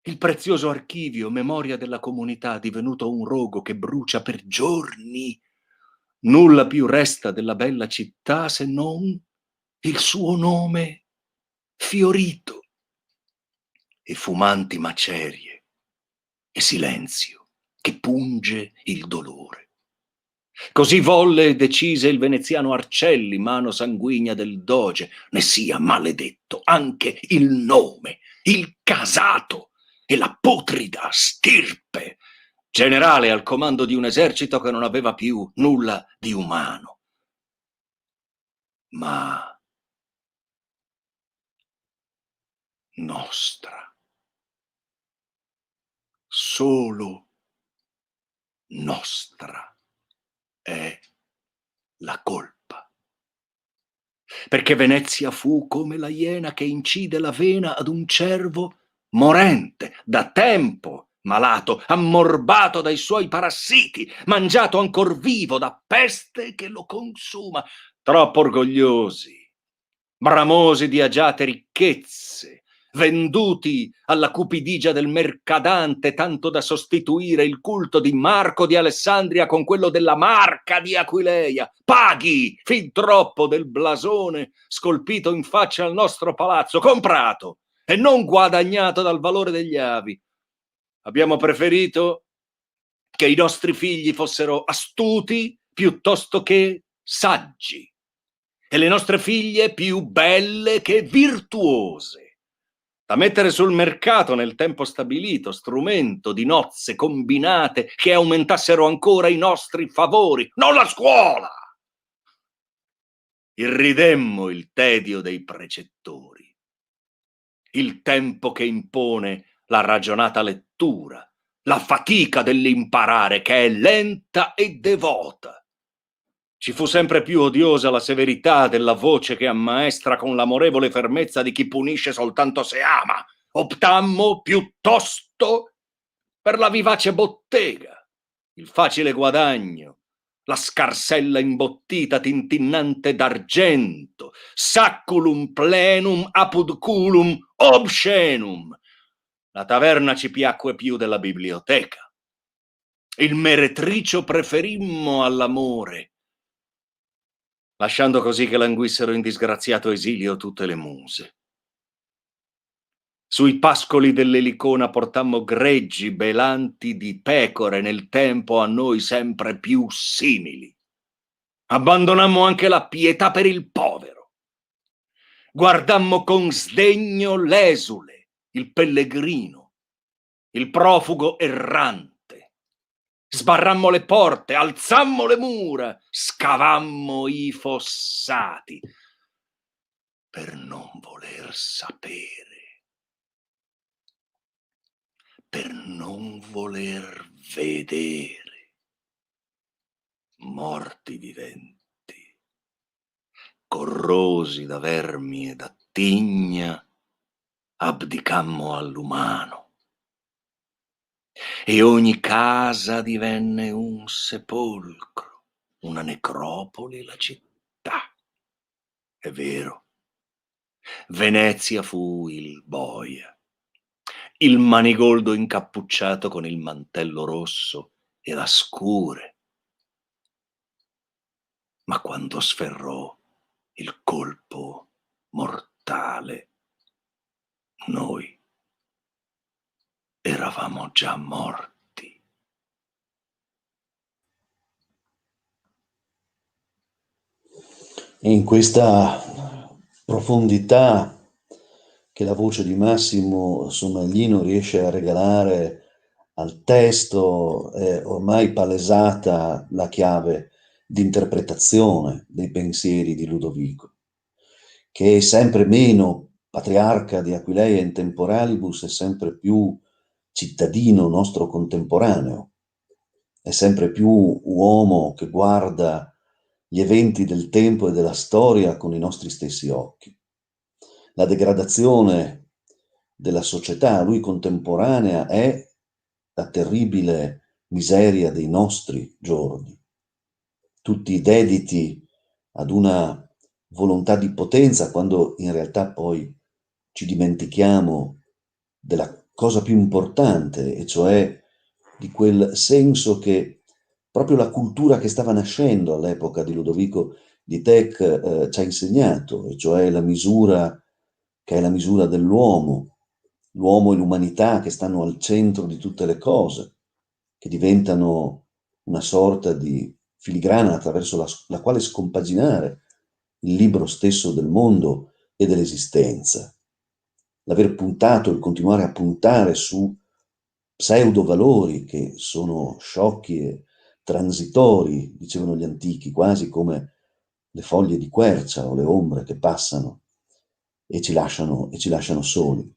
Il prezioso archivio, memoria della comunità, divenuto un rogo che brucia per giorni. Nulla più resta della bella città se non il suo nome fiorito e fumanti macerie e silenzio che punge il dolore. Così volle e decise il veneziano Arcelli, mano sanguigna del doge, ne sia maledetto anche il nome, il casato e la putrida stirpe, generale al comando di un esercito che non aveva più nulla di umano. Ma nostra, solo nostra è la colpa. Perché Venezia fu come la iena che incide la vena ad un cervo morente, da tempo malato, ammorbato dai suoi parassiti, mangiato ancor vivo da peste che lo consuma. Troppo orgogliosi, bramosi di agiate ricchezze, venduti alla cupidigia del mercadante, tanto da sostituire il culto di Marco di Alessandria con quello della Marca di Aquileia. Paghi fin troppo del blasone scolpito in faccia al nostro palazzo, comprato e non guadagnato dal valore degli avi. Abbiamo preferito che i nostri figli fossero astuti piuttosto che saggi e le nostre figlie più belle che virtuose, da mettere sul mercato nel tempo stabilito, strumento di nozze combinate che aumentassero ancora i nostri favori, non la scuola. irridemmo il tedio dei precettori, il tempo che impone la ragionata lettura, la fatica dell'imparare che è lenta e devota. Ci fu sempre più odiosa la severità della voce che ammaestra con l'amorevole fermezza di chi punisce soltanto se ama. Optammo piuttosto per la vivace bottega, il facile guadagno, la scarsella imbottita tintinnante d'argento, sacculum plenum apud culum obscenum. La taverna ci piacque più della biblioteca. Il meretricio preferimmo all'amore, lasciando così che languissero in disgraziato esilio tutte le muse. Sui pascoli dell'Elicona portammo greggi belanti di pecore nel tempo a noi sempre più simili. Abbandonammo anche la pietà per il povero. Guardammo con sdegno l'esule, il pellegrino, il profugo errante. Sbarrammo le porte, alzammo le mura, scavammo i fossati per non voler sapere, per non voler vedere. Morti viventi, corrosi da vermi e da tigna, abdicammo all'umano. E ogni casa divenne un sepolcro, una necropoli la città. È vero, Venezia fu il boia, il manigoldo incappucciato con il mantello rosso e la scure. Ma quando sferrò il colpo mortale, noi eravamo già morti. E in questa profondità che la voce di Massimo Somaglino riesce a regalare al testo è ormai palesata la chiave di interpretazione dei pensieri di Ludovico, che è sempre meno patriarca di Aquileia in temporalibus, è sempre più cittadino nostro contemporaneo, è sempre più uomo che guarda gli eventi del tempo e della storia con i nostri stessi occhi. La degradazione della società a lui contemporanea è la terribile miseria dei nostri giorni, tutti dediti ad una volontà di potenza, quando in realtà poi ci dimentichiamo della cosa più importante, e cioè di quel senso che proprio la cultura che stava nascendo all'epoca di Ludovico di Tech ci ha insegnato, e cioè la misura che è la misura dell'uomo, l'uomo e l'umanità che stanno al centro di tutte le cose, che diventano una sorta di filigrana attraverso la quale scompaginare il libro stesso del mondo e dell'esistenza. L'aver puntato, il continuare a puntare su pseudo-valori che sono sciocchi e transitori, dicevano gli antichi, quasi come le foglie di quercia o le ombre che passano e ci lasciano soli.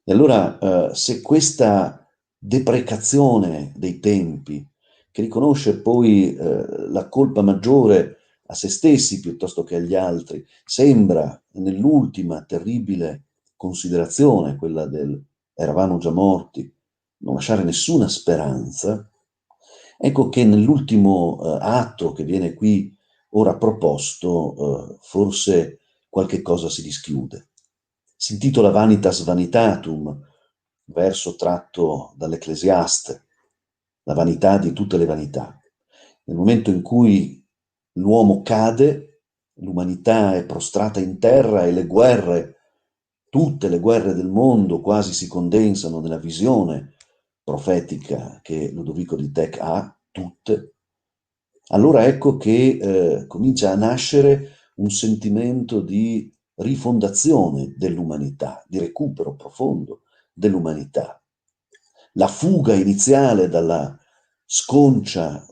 E allora, se questa deprecazione dei tempi, che riconosce poi la colpa maggiore a se stessi piuttosto che agli altri, sembra nell'ultima terribile considerazione, quella del eravamo già morti, non lasciare nessuna speranza, ecco che nell'ultimo atto che viene qui ora proposto, forse qualche cosa si dischiude. Si intitola Vanitas Vanitatum, verso tratto dall'Ecclesiaste, la vanità di tutte le vanità. Nel momento in cui l'uomo cade, l'umanità è prostrata in terra e le guerre, tutte le guerre del mondo quasi si condensano nella visione profetica che Ludovico di Tech ha, tutte, allora ecco che comincia a nascere un sentimento di rifondazione dell'umanità, di recupero profondo dell'umanità. La fuga iniziale dalla sconcia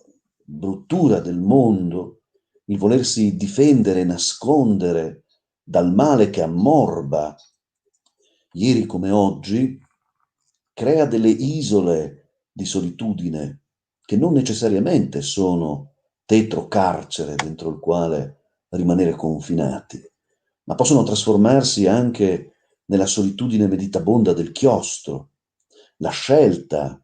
bruttura del mondo il volersi difendere, nascondere dal male che ammorba, ieri come oggi, crea delle isole di solitudine che non necessariamente sono tetro carcere dentro il quale rimanere confinati, ma possono trasformarsi anche nella solitudine meditabonda del chiostro, la scelta,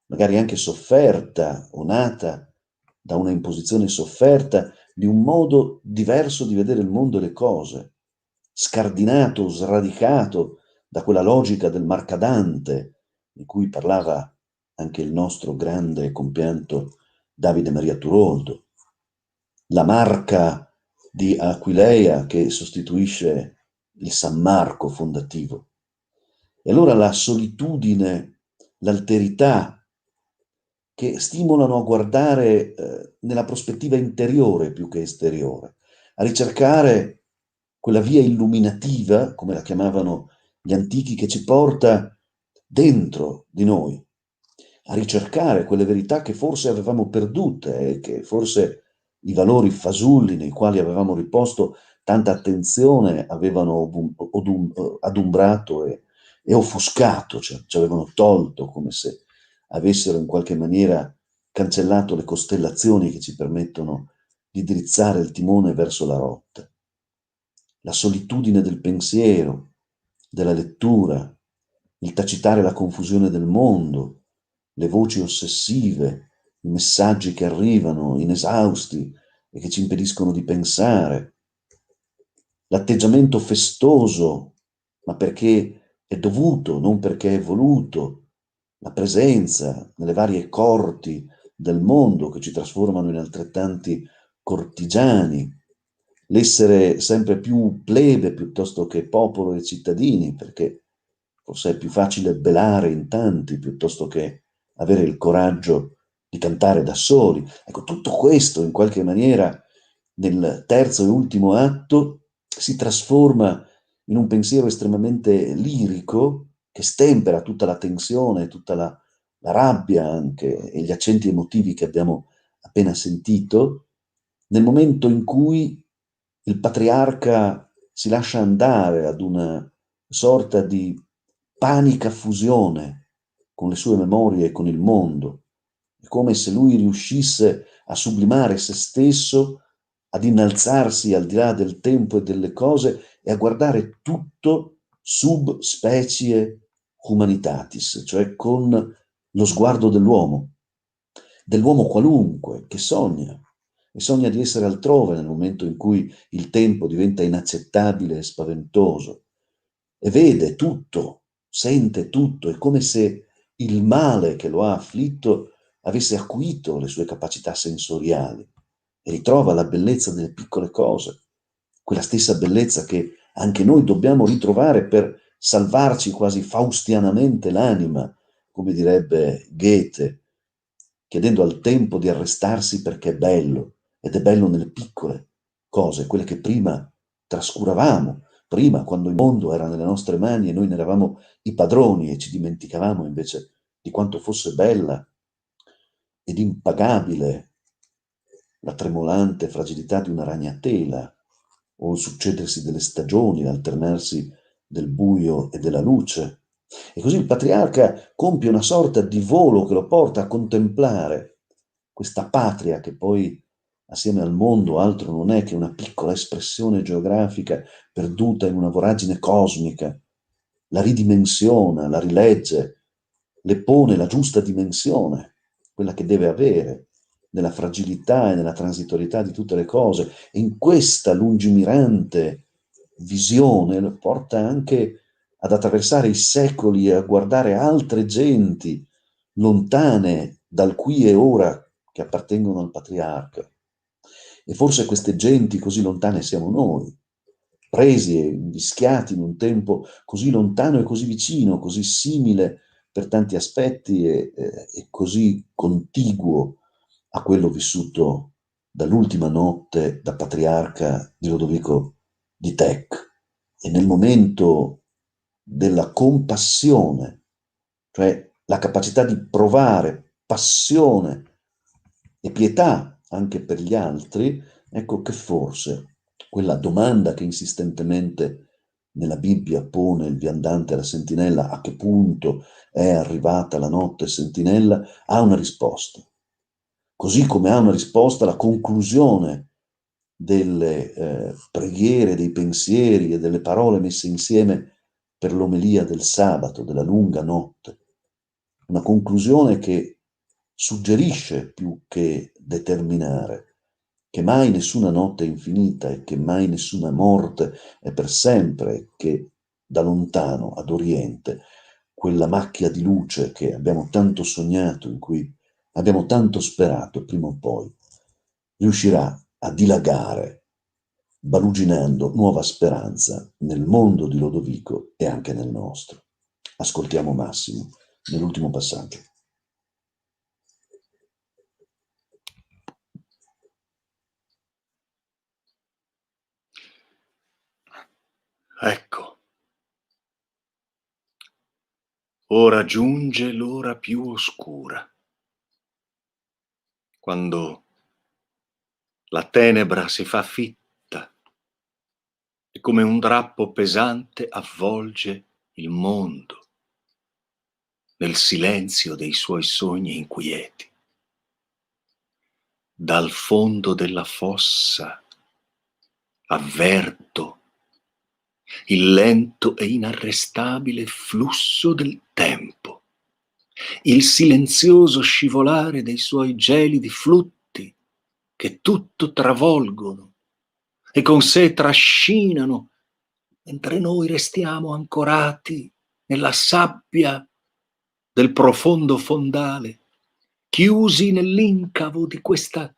magari anche sofferta o nata da una imposizione sofferta, di un modo diverso di vedere il mondo e le cose, scardinato, sradicato da quella logica del marcadante di cui parlava anche il nostro grande e compianto Davide Maria Turoldo, la marca di Aquileia che sostituisce il San Marco fondativo. E allora la solitudine, l'alterità, che stimolano a guardare nella prospettiva interiore più che esteriore, a ricercare quella via illuminativa, come la chiamavano gli antichi, che ci porta dentro di noi, a ricercare quelle verità che forse avevamo perdute e che forse i valori fasulli nei quali avevamo riposto tanta attenzione avevano adumbrato e offuscato, cioè ci avevano tolto, come se avessero in qualche maniera cancellato le costellazioni che ci permettono di drizzare il timone verso la rotta. La solitudine del pensiero, della lettura, il tacitare la confusione del mondo, le voci ossessive, i messaggi che arrivano inesausti e che ci impediscono di pensare, l'atteggiamento festoso, ma perché è dovuto, non perché è voluto, la presenza nelle varie corti del mondo che ci trasformano in altrettanti cortigiani, l'essere sempre più plebe piuttosto che popolo e cittadini, perché forse è più facile belare in tanti piuttosto che avere il coraggio di cantare da soli. Ecco, tutto questo in qualche maniera nel terzo e ultimo atto si trasforma in un pensiero estremamente lirico che stempera tutta la tensione, tutta la rabbia anche e gli accenti emotivi che abbiamo appena sentito, nel momento in cui il patriarca si lascia andare ad una sorta di panica fusione con le sue memorie e con il mondo. È come se lui riuscisse a sublimare se stesso, ad innalzarsi al di là del tempo e delle cose e a guardare tutto sub specie humanitatis, cioè con lo sguardo dell'uomo qualunque che sogna, e sogna di essere altrove nel momento in cui il tempo diventa inaccettabile e spaventoso, e vede tutto, sente tutto, è come se il male che lo ha afflitto avesse acuito le sue capacità sensoriali e ritrova la bellezza delle piccole cose, quella stessa bellezza che anche noi dobbiamo ritrovare per salvarci quasi faustianamente l'anima, come direbbe Goethe, chiedendo al tempo di arrestarsi perché è bello, ed è bello nelle piccole cose, quelle che prima trascuravamo, prima quando il mondo era nelle nostre mani e noi ne eravamo i padroni e ci dimenticavamo invece di quanto fosse bella ed impagabile la tremolante fragilità di una ragnatela, o il succedersi delle stagioni, l'alternarsi del buio e della luce. E così il patriarca compie una sorta di volo che lo porta a contemplare questa patria che poi, assieme al mondo, altro non è che una piccola espressione geografica perduta in una voragine cosmica. La ridimensiona, la rilegge, le pone la giusta dimensione, quella che deve avere, nella fragilità e nella transitorietà di tutte le cose. E in questa lungimirante visione lo porta anche ad attraversare i secoli e a guardare altre genti lontane dal qui e ora che appartengono al patriarca. E forse queste genti così lontane siamo noi, presi e invischiati in un tempo così lontano e così vicino, così simile per tanti aspetti e così contiguo a quello vissuto dall'ultima notte da patriarca di Lodovico di Tech. E nel momento della compassione, cioè la capacità di provare passione e pietà anche per gli altri, ecco che forse quella domanda che insistentemente nella Bibbia pone il viandante alla sentinella, a che punto è arrivata la notte sentinella, ha una risposta. Così come ha una risposta la conclusione delle preghiere, dei pensieri e delle parole messe insieme per l'omelia del sabato, della lunga notte. Una conclusione che suggerisce più che determinare che mai nessuna notte è infinita e che mai nessuna morte è per sempre, che da lontano ad oriente quella macchia di luce che abbiamo tanto sognato, in cui abbiamo tanto sperato, prima o poi riuscirà a dilagare, baluginando nuova speranza nel mondo di Lodovico e anche nel nostro. Ascoltiamo Massimo nell'ultimo passaggio. Ecco, ora giunge l'ora più oscura, quando la tenebra si fa fitta e come un drappo pesante avvolge il mondo nel silenzio dei suoi sogni inquieti. Dal fondo della fossa avverto il lento e inarrestabile flusso del tempo, il silenzioso scivolare dei suoi gelidi flutti che tutto travolgono e con sé trascinano, mentre noi restiamo ancorati nella sabbia del profondo fondale, chiusi nell'incavo di questa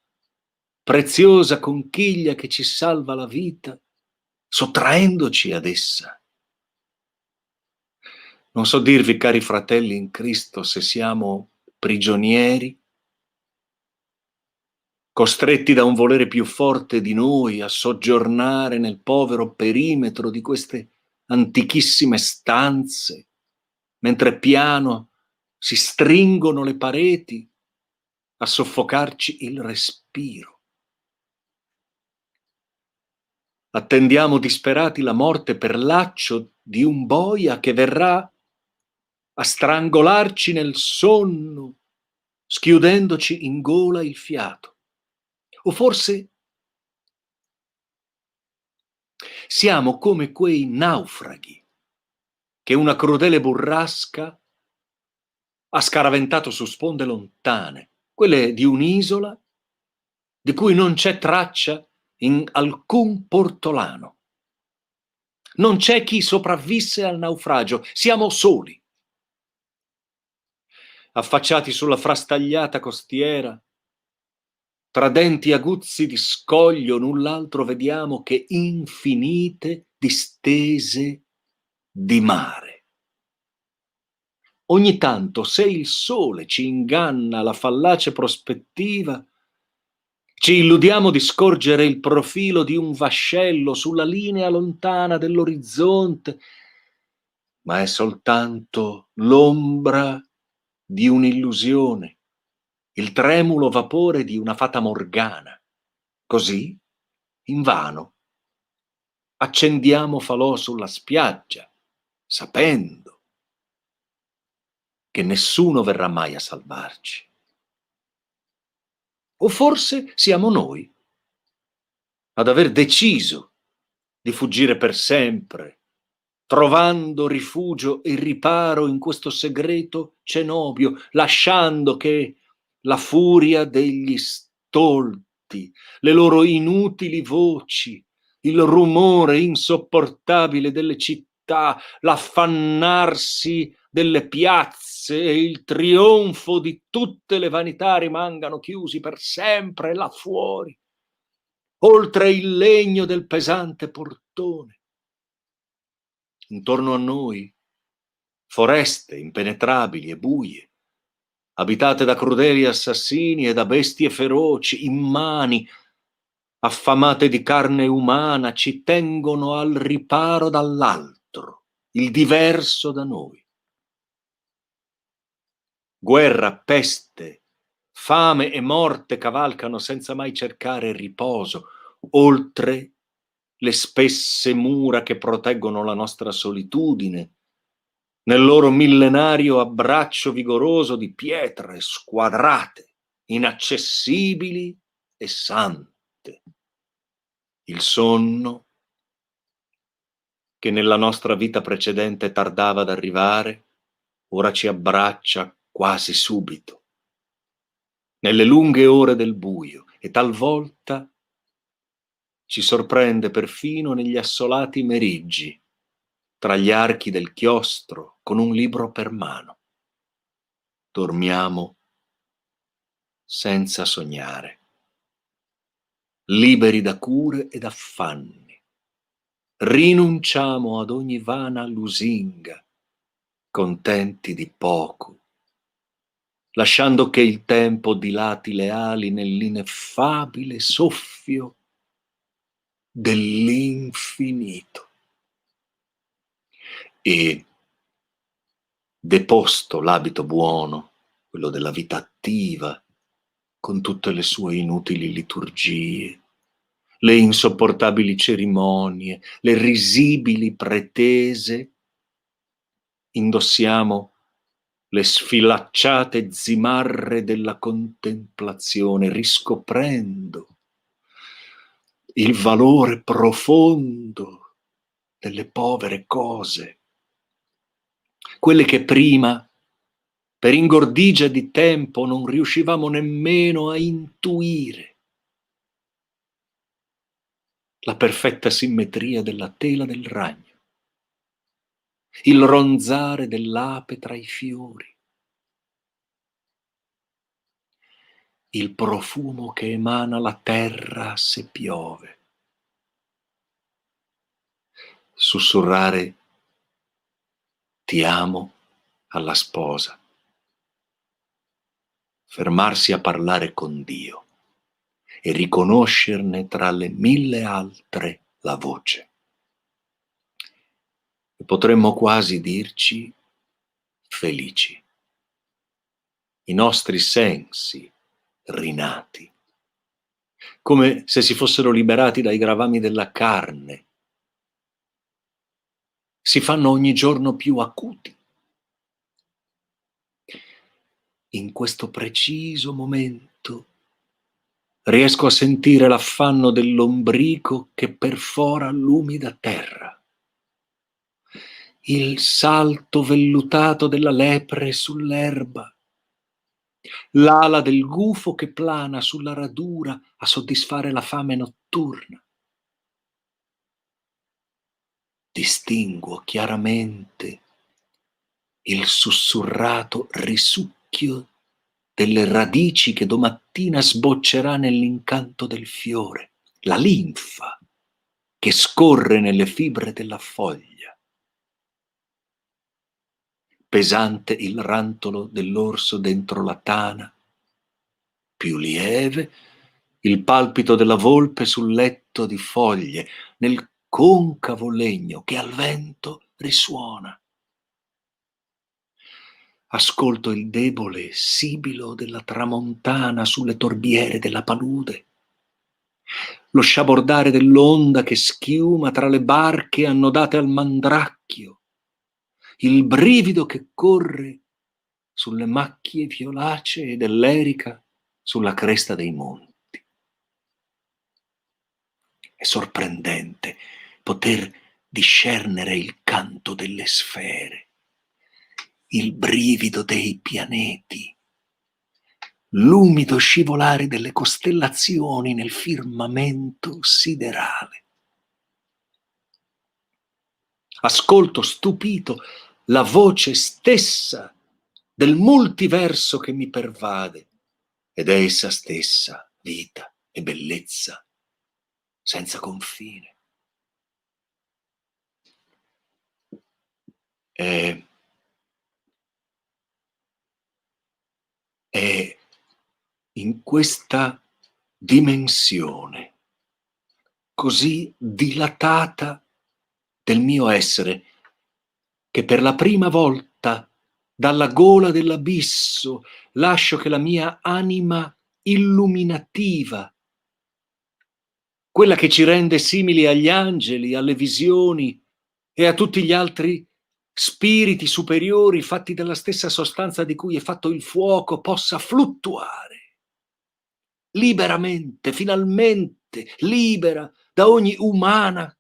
preziosa conchiglia che ci salva la vita, sottraendoci ad essa. Non so dirvi, cari fratelli in Cristo, se siamo prigionieri, costretti da un volere più forte di noi a soggiornare nel povero perimetro di queste antichissime stanze, mentre piano si stringono le pareti a soffocarci il respiro. Attendiamo disperati la morte per laccio di un boia che verrà a strangolarci nel sonno, schiudendoci in gola il fiato. O forse siamo come quei naufraghi che una crudele burrasca ha scaraventato su sponde lontane, quelle di un'isola di cui non c'è traccia in alcun portolano. Non c'è chi sopravvisse al naufragio, siamo soli. Affacciati sulla frastagliata costiera, tra denti aguzzi di scoglio, null'altro vediamo che infinite distese di mare. Ogni tanto, se il sole ci inganna la fallace prospettiva, ci illudiamo di scorgere il profilo di un vascello sulla linea lontana dell'orizzonte, ma è soltanto l'ombra di un'illusione, il tremulo vapore di una fata morgana. Così, invano, accendiamo falò sulla spiaggia, sapendo che nessuno verrà mai a salvarci. O forse siamo noi ad aver deciso di fuggire per sempre, trovando rifugio e riparo in questo segreto cenobio, lasciando che la furia degli stolti, le loro inutili voci, il rumore insopportabile delle città, l'affannarsi delle piazze e il trionfo di tutte le vanità rimangano chiusi per sempre là fuori, oltre il legno del pesante portone. Intorno a noi foreste impenetrabili e buie, abitate da crudeli assassini e da bestie feroci, immani, affamate di carne umana, ci tengono al riparo dall'altro, il diverso da noi. Guerra, peste, fame e morte cavalcano senza mai cercare riposo, oltre le spesse mura che proteggono la nostra solitudine, nel loro millenario abbraccio vigoroso di pietre squadrate, inaccessibili e sante. Il sonno, che nella nostra vita precedente tardava ad arrivare, ora ci abbraccia quasi subito, nelle lunghe ore del buio, e talvolta ci sorprende perfino negli assolati meriggi, tra gli archi del chiostro, con un libro per mano. Dormiamo senza sognare, liberi da cure ed affanni. Rinunciamo ad ogni vana lusinga, contenti di poco, lasciando che il tempo dilati le ali nell'ineffabile soffio dell'infinito. E deposto l'abito buono, quello della vita attiva, con tutte le sue inutili liturgie, le insopportabili cerimonie, le risibili pretese, indossiamo le sfilacciate zimarre della contemplazione, riscoprendo il valore profondo delle povere cose, quelle che prima, per ingordigia di tempo, non riuscivamo nemmeno a intuire. La perfetta simmetria della tela del ragno, il ronzare dell'ape tra i fiori, il profumo che emana la terra se piove, sussurrare ti amo alla sposa, fermarsi a parlare con Dio e riconoscerne tra le mille altre la voce. E potremmo quasi dirci felici. I nostri sensi rinati, come se si fossero liberati dai gravami della carne, si fanno ogni giorno più acuti. In questo preciso momento riesco a sentire l'affanno dell'ombrico che perfora l'umida terra, il salto vellutato della lepre sull'erba, l'ala del gufo che plana sulla radura a soddisfare la fame notturna. Distinguo chiaramente il sussurrato risucchio delle radici che domattina sboccerà nell'incanto del fiore, la linfa che scorre nelle fibre della foglia. Pesante il rantolo dell'orso dentro la tana, più lieve il palpito della volpe sul letto di foglie, nel concavo legno che al vento risuona. Ascolto il debole sibilo della tramontana sulle torbiere della palude, lo sciabordare dell'onda che schiuma tra le barche annodate al mandracchio, il brivido che corre sulle macchie violacee dell'erica sulla cresta dei monti. È sorprendente poter discernere il canto delle sfere, il brivido dei pianeti, l'umido scivolare delle costellazioni nel firmamento siderale. Ascolto stupito la voce stessa del multiverso che mi pervade, ed è essa stessa vita e bellezza senza confine. È in questa dimensione così dilatata del mio essere che per la prima volta dalla gola dell'abisso lascio che la mia anima illuminativa, quella che ci rende simili agli angeli, alle visioni e a tutti gli altri spiriti superiori fatti della stessa sostanza di cui è fatto il fuoco, possa fluttuare liberamente, finalmente libera da ogni umana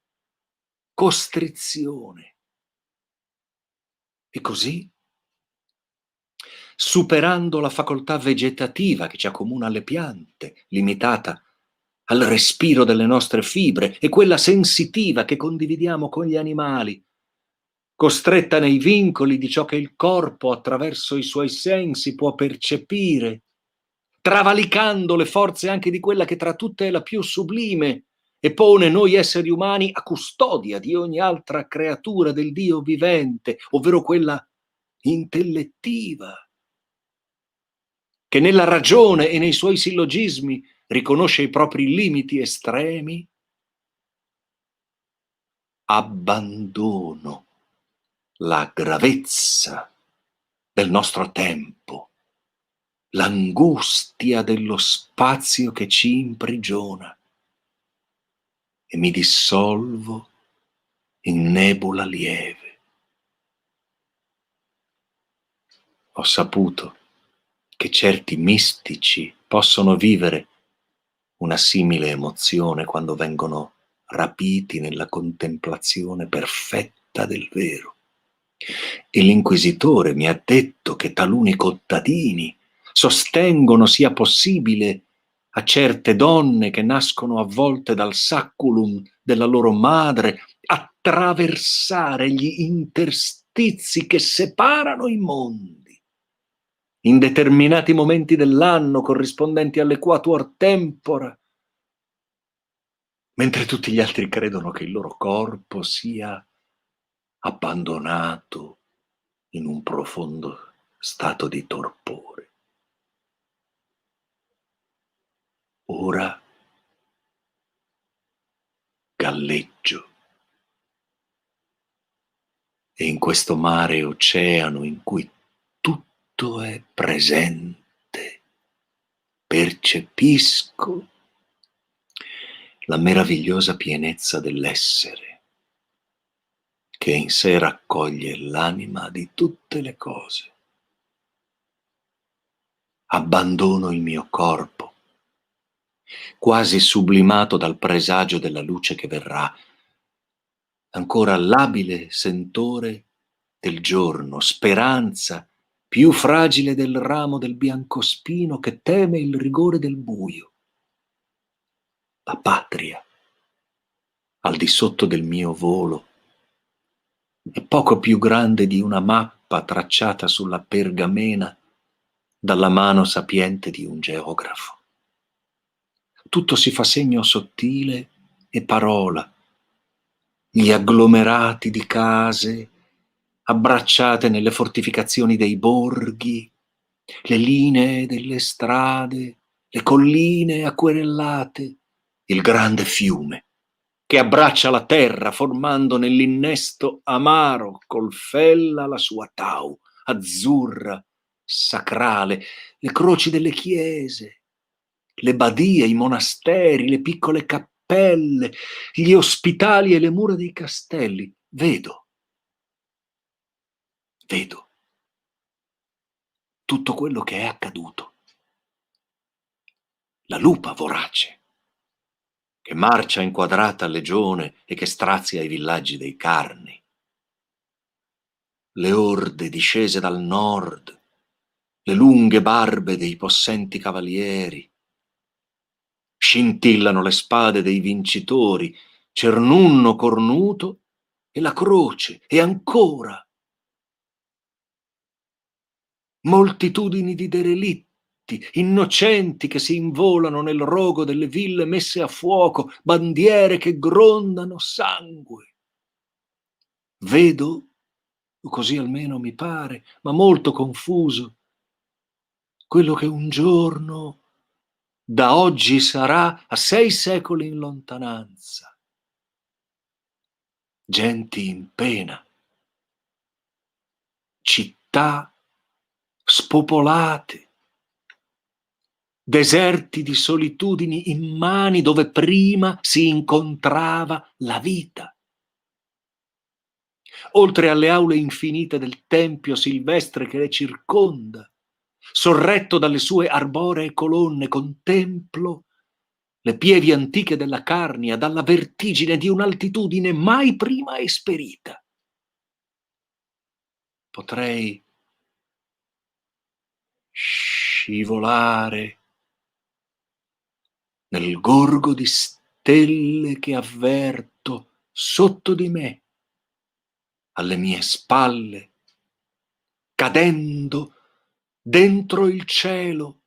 costrizione. E così, superando la facoltà vegetativa che ci accomuna alle piante, limitata al respiro delle nostre fibre, e quella sensitiva che condividiamo con gli animali, costretta nei vincoli di ciò che il corpo, attraverso i suoi sensi, può percepire, travalicando le forze anche di quella che tra tutte è la più sublime e pone noi esseri umani a custodia di ogni altra creatura del Dio vivente, ovvero quella intellettiva, che nella ragione e nei suoi sillogismi riconosce i propri limiti estremi. Abbandono la gravezza del nostro tempo, l'angustia dello spazio che ci imprigiona, e mi dissolvo in nebula lieve. Ho saputo che certi mistici possono vivere una simile emozione quando vengono rapiti nella contemplazione perfetta del vero. E l'inquisitore mi ha detto che taluni contadini sostengono sia possibile a certe donne che nascono avvolte dal sacculum della loro madre attraversare gli interstizi che separano i mondi in determinati momenti dell'anno corrispondenti all'equator tempora, mentre tutti gli altri credono che il loro corpo sia abbandonato in un profondo stato di torpore. Ora galleggio, e in questo mare oceano in cui tutto è presente, percepisco la meravigliosa pienezza dell'essere, che in sé raccoglie l'anima di tutte le cose. Abbandono il mio corpo, quasi sublimato dal presagio della luce che verrà, ancora labile sentore del giorno, speranza più fragile del ramo del biancospino che teme il rigore del buio. La patria, al di sotto del mio volo, è poco più grande di una mappa tracciata sulla pergamena dalla mano sapiente di un geografo. Tutto si fa segno sottile e parola. Gli agglomerati di case abbracciate nelle fortificazioni dei borghi, le linee delle strade, le colline acquerellate, il grande fiume che abbraccia la terra formando nell'innesto amaro col fella la sua tau, azzurra, sacrale, le croci delle chiese, le badie, i monasteri, le piccole cappelle, gli ospitali e le mura dei castelli. Vedo tutto quello che è accaduto. La lupa vorace, che marcia inquadrata a legione e che strazia i villaggi dei carni. Le orde discese dal nord, le lunghe barbe dei possenti cavalieri. Scintillano le spade dei vincitori, Cernunno cornuto e la croce, e ancora moltitudini di derelitti, innocenti che si involano nel rogo delle ville messe a fuoco, bandiere che grondano sangue. Vedo, o così almeno mi pare, ma molto confuso, quello che un giorno da oggi sarà a 6 secoli in lontananza. Genti in pena, città spopolate, deserti di solitudini immani dove prima si incontrava la vita. Oltre alle aule infinite del tempio silvestre che le circonda, sorretto dalle sue arboree colonne, contemplo le pievi antiche della Carnia dalla vertigine di un'altitudine mai prima esperita. Potrei scivolare nel gorgo di stelle che avverto sotto di me, alle mie spalle, cadendo dentro il cielo,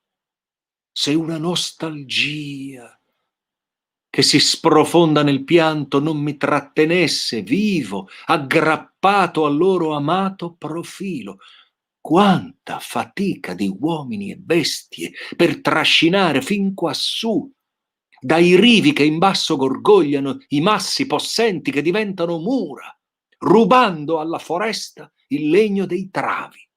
se una nostalgia che si sprofonda nel pianto non mi trattenesse vivo, aggrappato al loro amato profilo. Quanta fatica di uomini e bestie per trascinare fin quassù, dai rivi che in basso gorgogliano, i massi possenti che diventano mura, rubando alla foresta il legno dei travi.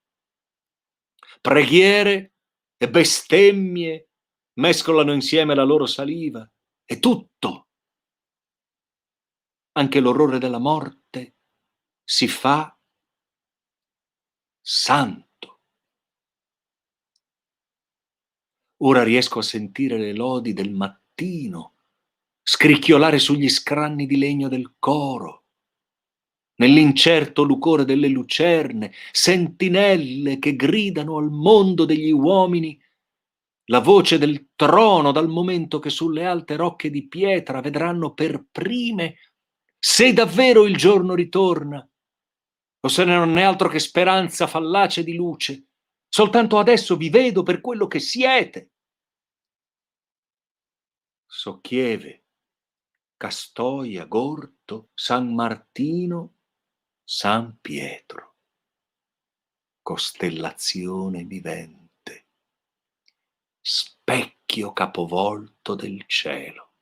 Preghiere e bestemmie mescolano insieme la loro saliva e tutto, anche l'orrore della morte, si fa santo. Ora riesco a sentire le lodi del mattino scricchiolare sugli scranni di legno del coro, nell'incerto lucore delle lucerne, sentinelle che gridano al mondo degli uomini la voce del trono, dal momento che sulle alte rocche di pietra vedranno per prime se davvero il giorno ritorna, o se non è altro che speranza fallace di luce. Soltanto adesso vi vedo per quello che siete. Socchieve, Castoia, Gorto, San Martino, San Pietro, costellazione vivente, specchio capovolto del cielo.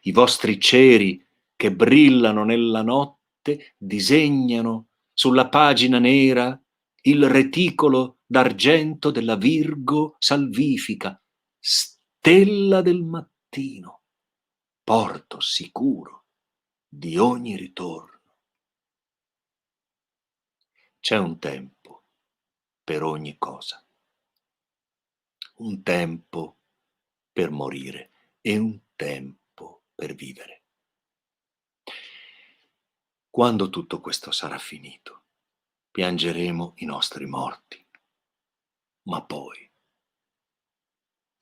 I vostri ceri che brillano nella notte disegnano sulla pagina nera il reticolo d'argento della Virgo salvifica, stella del mattino, porto sicuro di ogni ritorno. C'è un tempo per ogni cosa, un tempo per morire e un tempo per vivere. Quando tutto questo sarà finito, piangeremo i nostri morti, ma poi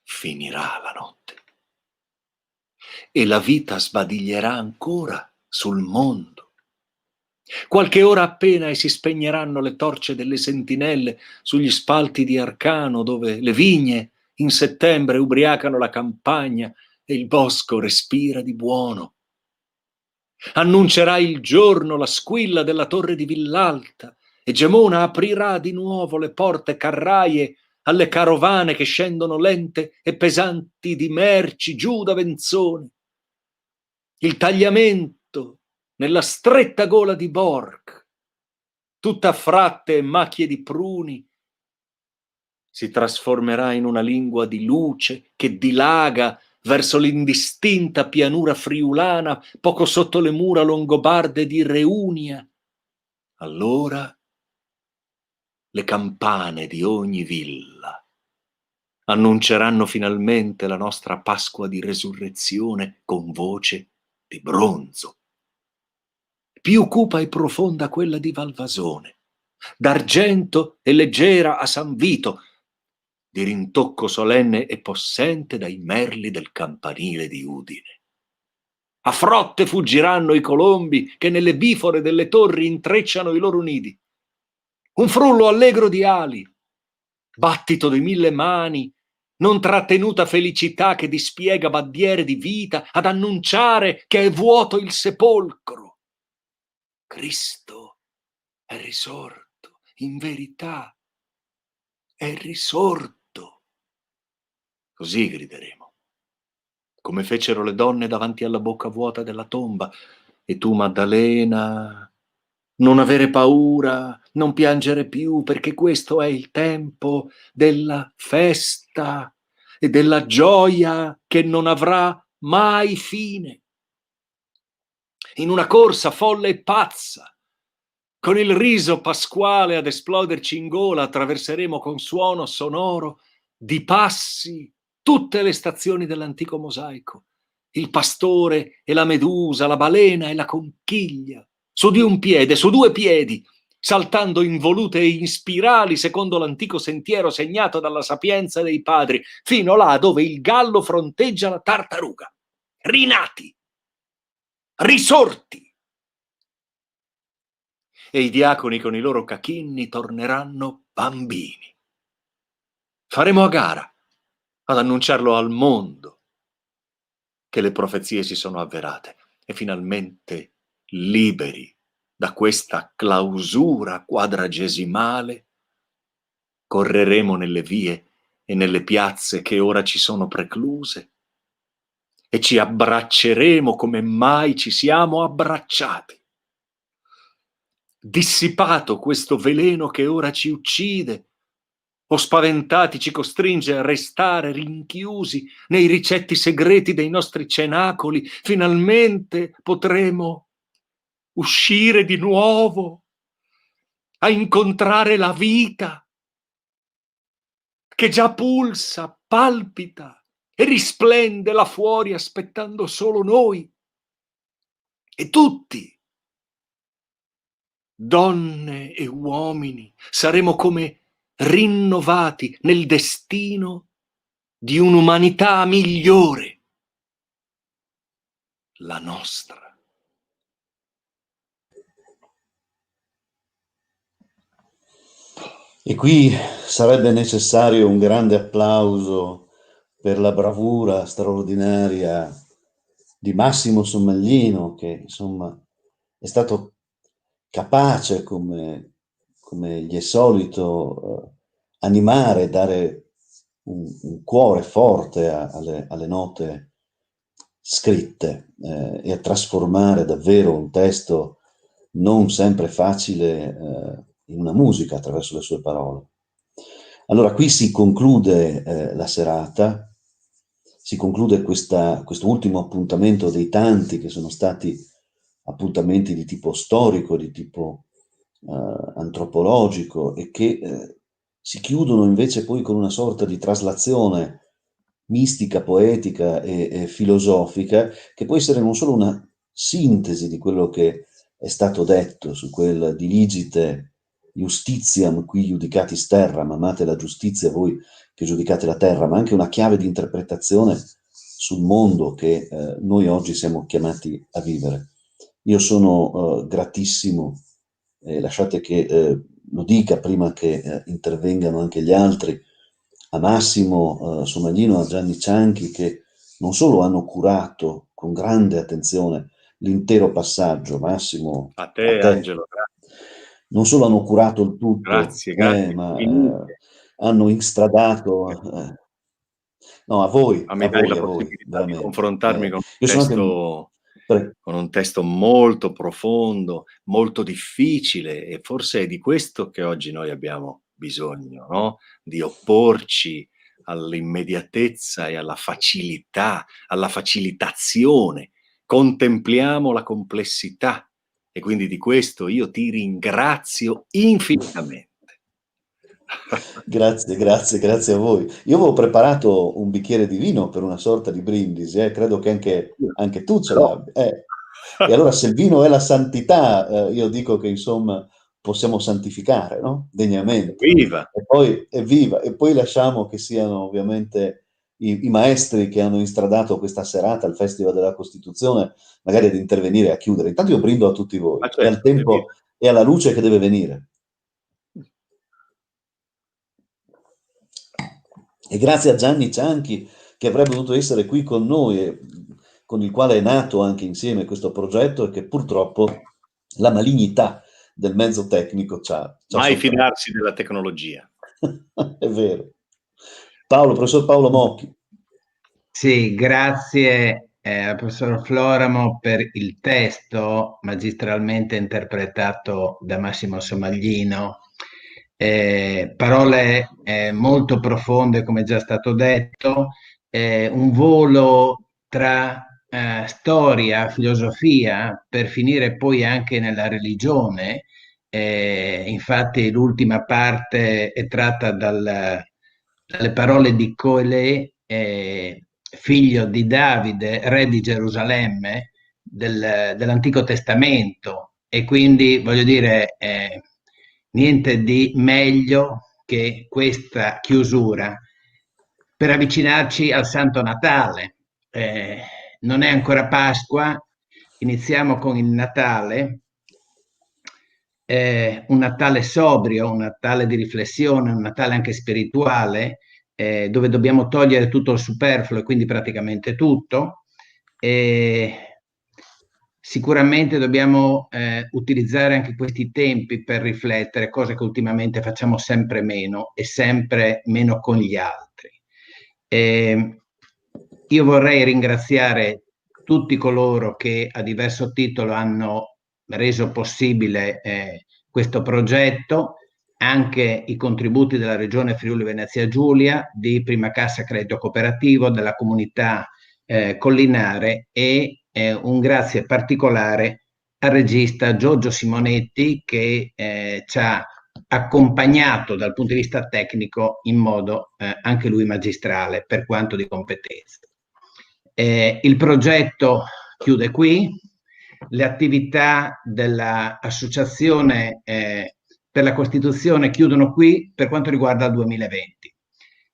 finirà la notte e la vita sbadiglierà ancora sul mondo. Qualche ora appena e si spegneranno le torce delle sentinelle sugli spalti di Arcano, dove le vigne in settembre ubriacano la campagna e il bosco respira di buono. Annuncerà il giorno la squilla della torre di Villalta e Gemona aprirà di nuovo le porte carraie alle carovane che scendono lente e pesanti di merci giù da Venzone. Il tagliamento nella stretta gola di Borg, tutta fratte e macchie di pruni, si trasformerà in una lingua di luce che dilaga verso l'indistinta pianura friulana poco sotto le mura longobarde di Reunia. Allora le campane di ogni villa annunceranno finalmente la nostra Pasqua di Resurrezione con voce di bronzo. Più cupa e profonda quella di Valvasone, d'argento e leggera a San Vito, di rintocco solenne e possente dai merli del campanile di Udine. A frotte fuggiranno i colombi che nelle bifore delle torri intrecciano i loro nidi. Un frullo allegro di ali, battito di mille mani, non trattenuta felicità che dispiega bandiere di vita ad annunciare che è vuoto il sepolcro. Cristo è risorto, in verità è risorto. Così grideremo, come fecero le donne davanti alla bocca vuota della tomba. E tu, Maddalena, non avere paura, non piangere più, perché questo è il tempo della festa, e della gioia che non avrà mai fine. In una corsa folle e pazza, con il riso pasquale ad esploderci in gola, attraverseremo con suono sonoro di passi tutte le stazioni dell'antico mosaico. Il pastore e la medusa, la balena e la conchiglia, su di un piede, su due piedi, saltando in volute e in spirali secondo l'antico sentiero segnato dalla sapienza dei padri, fino là dove il gallo fronteggia la tartaruga. Rinati, risorti. E i diaconi con i loro cachinni torneranno bambini. Faremo a gara ad annunciarlo al mondo che le profezie si sono avverate e finalmente liberi da questa clausura quadragesimale, correremo nelle vie e nelle piazze che ora ci sono precluse e ci abbracceremo come mai ci siamo abbracciati. Dissipato questo veleno che ora ci uccide, o spaventati ci costringe a restare rinchiusi nei ricetti segreti dei nostri cenacoli, finalmente potremo uscire di nuovo a incontrare la vita che già pulsa, palpita e risplende là fuori aspettando solo noi. E tutti, donne e uomini, saremo come rinnovati nel destino di un'umanità migliore, la nostra. E qui sarebbe necessario un grande applauso per la bravura straordinaria di Massimo Somaglino, che insomma è stato capace, come gli è solito, animare, dare un cuore forte alle note scritte e a trasformare davvero un testo non sempre facile in una musica attraverso le sue parole. Allora qui si conclude la serata, si conclude questo ultimo appuntamento dei tanti che sono stati appuntamenti di tipo storico, di tipo antropologico e che si chiudono invece poi con una sorta di traslazione mistica, poetica e filosofica, che può essere non solo una sintesi di quello che è stato detto su quel diligite justitiam qui judicatis terram, amate la giustizia voi che giudicate la terra, ma anche una chiave di interpretazione sul mondo che noi oggi siamo chiamati a vivere. Io sono gratissimo, lasciate che lo dica prima che intervengano anche gli altri, a Massimo Somaglino, a Gianni Cianchi, che non solo hanno curato con grande attenzione l'intero passaggio, Massimo, A te, Angelo, grazie. Non solo hanno curato il tutto, Grazie, ma hanno instradato... no, a voi, mi dai la a voi, possibilità di veramente. confrontarmi con Io sono anche... con un testo molto profondo, molto difficile, e forse è di questo che oggi noi abbiamo bisogno, no? Di opporci all'immediatezza e alla facilità, alla facilitazione. Contempliamo la complessità e quindi di questo io ti ringrazio infinitamente. Grazie a voi. Io avevo preparato un bicchiere di vino per una sorta di brindisi, credo che anche tu ce l'abbia. E allora se il vino è la santità, io dico che insomma possiamo santificare, no? Degnamente. Viva! E poi evviva, e poi lasciamo che siano ovviamente i maestri che hanno instradato questa serata al Festival della Costituzione, magari ad intervenire e a chiudere. Intanto io brindo a tutti voi, Certo, e al tempo e alla luce che deve venire. E grazie a Gianni Cianchi, che avrebbe dovuto essere qui con noi e con il quale è nato anche insieme questo progetto, e che purtroppo la malignità del mezzo tecnico ci ha mai sottratto. fidarsi della tecnologia. È vero. Professor Paolo Mocchi. Sì, grazie al professor Floramo per il testo magistralmente interpretato da Massimo Somaglino. parole molto profonde, come già stato detto, un volo tra storia, filosofia, per finire poi anche nella religione. Infatti l'ultima parte è tratta dalle parole di Coelet, figlio di Davide, re di Gerusalemme, dell'Antico Testamento, e quindi voglio dire, niente di meglio che questa chiusura per avvicinarci al Santo Natale. Non è ancora Pasqua, iniziamo con il Natale, un Natale sobrio, un Natale di riflessione, un Natale anche spirituale, dove dobbiamo togliere tutto il superfluo e quindi praticamente tutto. Sicuramente dobbiamo utilizzare anche questi tempi per riflettere, cose che ultimamente facciamo sempre meno e sempre meno con gli altri. Io vorrei ringraziare tutti coloro che a diverso titolo hanno reso possibile questo progetto, anche i contributi della Regione Friuli Venezia Giulia, di Prima Cassa Credito Cooperativo, della comunità collinare, e un grazie particolare al regista Giorgio Simonetti, che ci ha accompagnato dal punto di vista tecnico in modo anche lui magistrale per quanto di competenza. Il progetto chiude qui, le attività dell'Associazione per la Costituzione chiudono qui per quanto riguarda il 2020.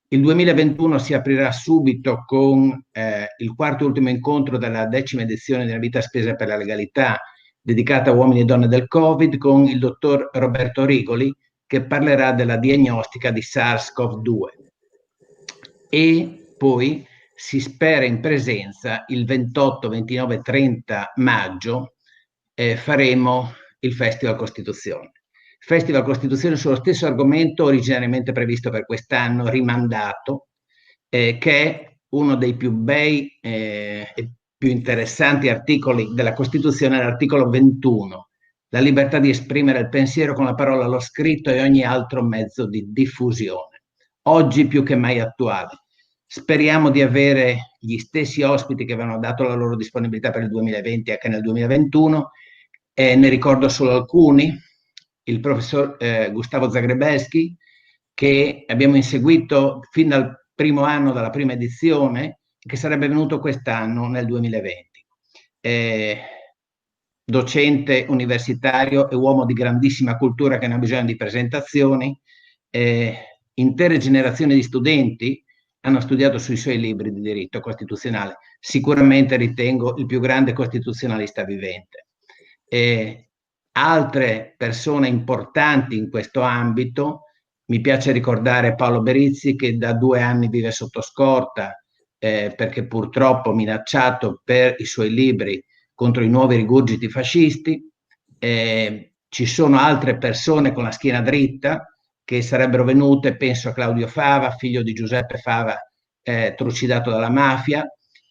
Il 2021 si aprirà subito con il quarto e ultimo incontro della 10ª edizione della Vita Spesa per la Legalità, dedicata a uomini e donne del Covid, con il dottor Roberto Rigoli, che parlerà della diagnostica di SARS-CoV-2. E poi si spera in presenza il 28, 29 e 30 maggio faremo il Festival Costituzione. Festival Costituzione sullo stesso argomento originariamente previsto per quest'anno, rimandato, che è uno dei più bei e più interessanti articoli della Costituzione, l'articolo 21, la libertà di esprimere il pensiero con la parola, lo scritto e ogni altro mezzo di diffusione. Oggi più che mai attuale. Speriamo di avere gli stessi ospiti che avevano dato la loro disponibilità per il 2020 anche nel 2021. Ne ricordo solo alcuni: il professor Gustavo Zagrebelsky, che abbiamo inseguito fin dal primo anno, dalla prima edizione, che sarebbe venuto quest'anno nel 2020. Docente universitario e uomo di grandissima cultura che non ha bisogno di presentazioni. Intere generazioni di studenti hanno studiato sui suoi libri di diritto costituzionale. Sicuramente ritengo il più grande costituzionalista vivente. Altre persone importanti in questo ambito, mi piace ricordare Paolo Berizzi, che da 2 anni vive sotto scorta perché purtroppo minacciato per i suoi libri contro i nuovi rigurgiti fascisti. Ci sono altre persone con la schiena dritta che sarebbero venute, penso a Claudio Fava, figlio di Giuseppe Fava, trucidato dalla mafia,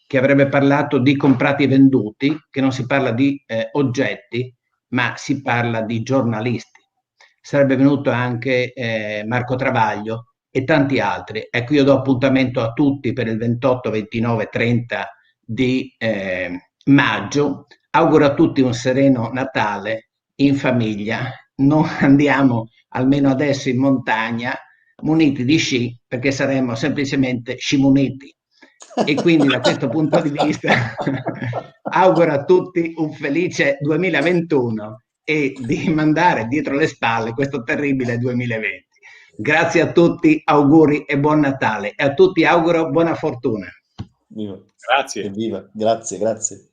che avrebbe parlato di comprati e venduti, che non si parla di oggetti, ma si parla di giornalisti. Sarebbe venuto anche Marco Travaglio e tanti altri. Ecco, io do appuntamento a tutti per il 28, 29, 30 di maggio. Auguro a tutti un sereno Natale in famiglia. Non andiamo almeno adesso in montagna muniti di sci, perché saremmo semplicemente scimuniti. E quindi da questo punto di vista auguro a tutti un felice 2021 e di mandare dietro le spalle questo terribile 2020. Grazie a tutti, auguri e buon Natale, e a tutti auguro buona fortuna. Viva. Grazie. Evviva. Grazie, grazie.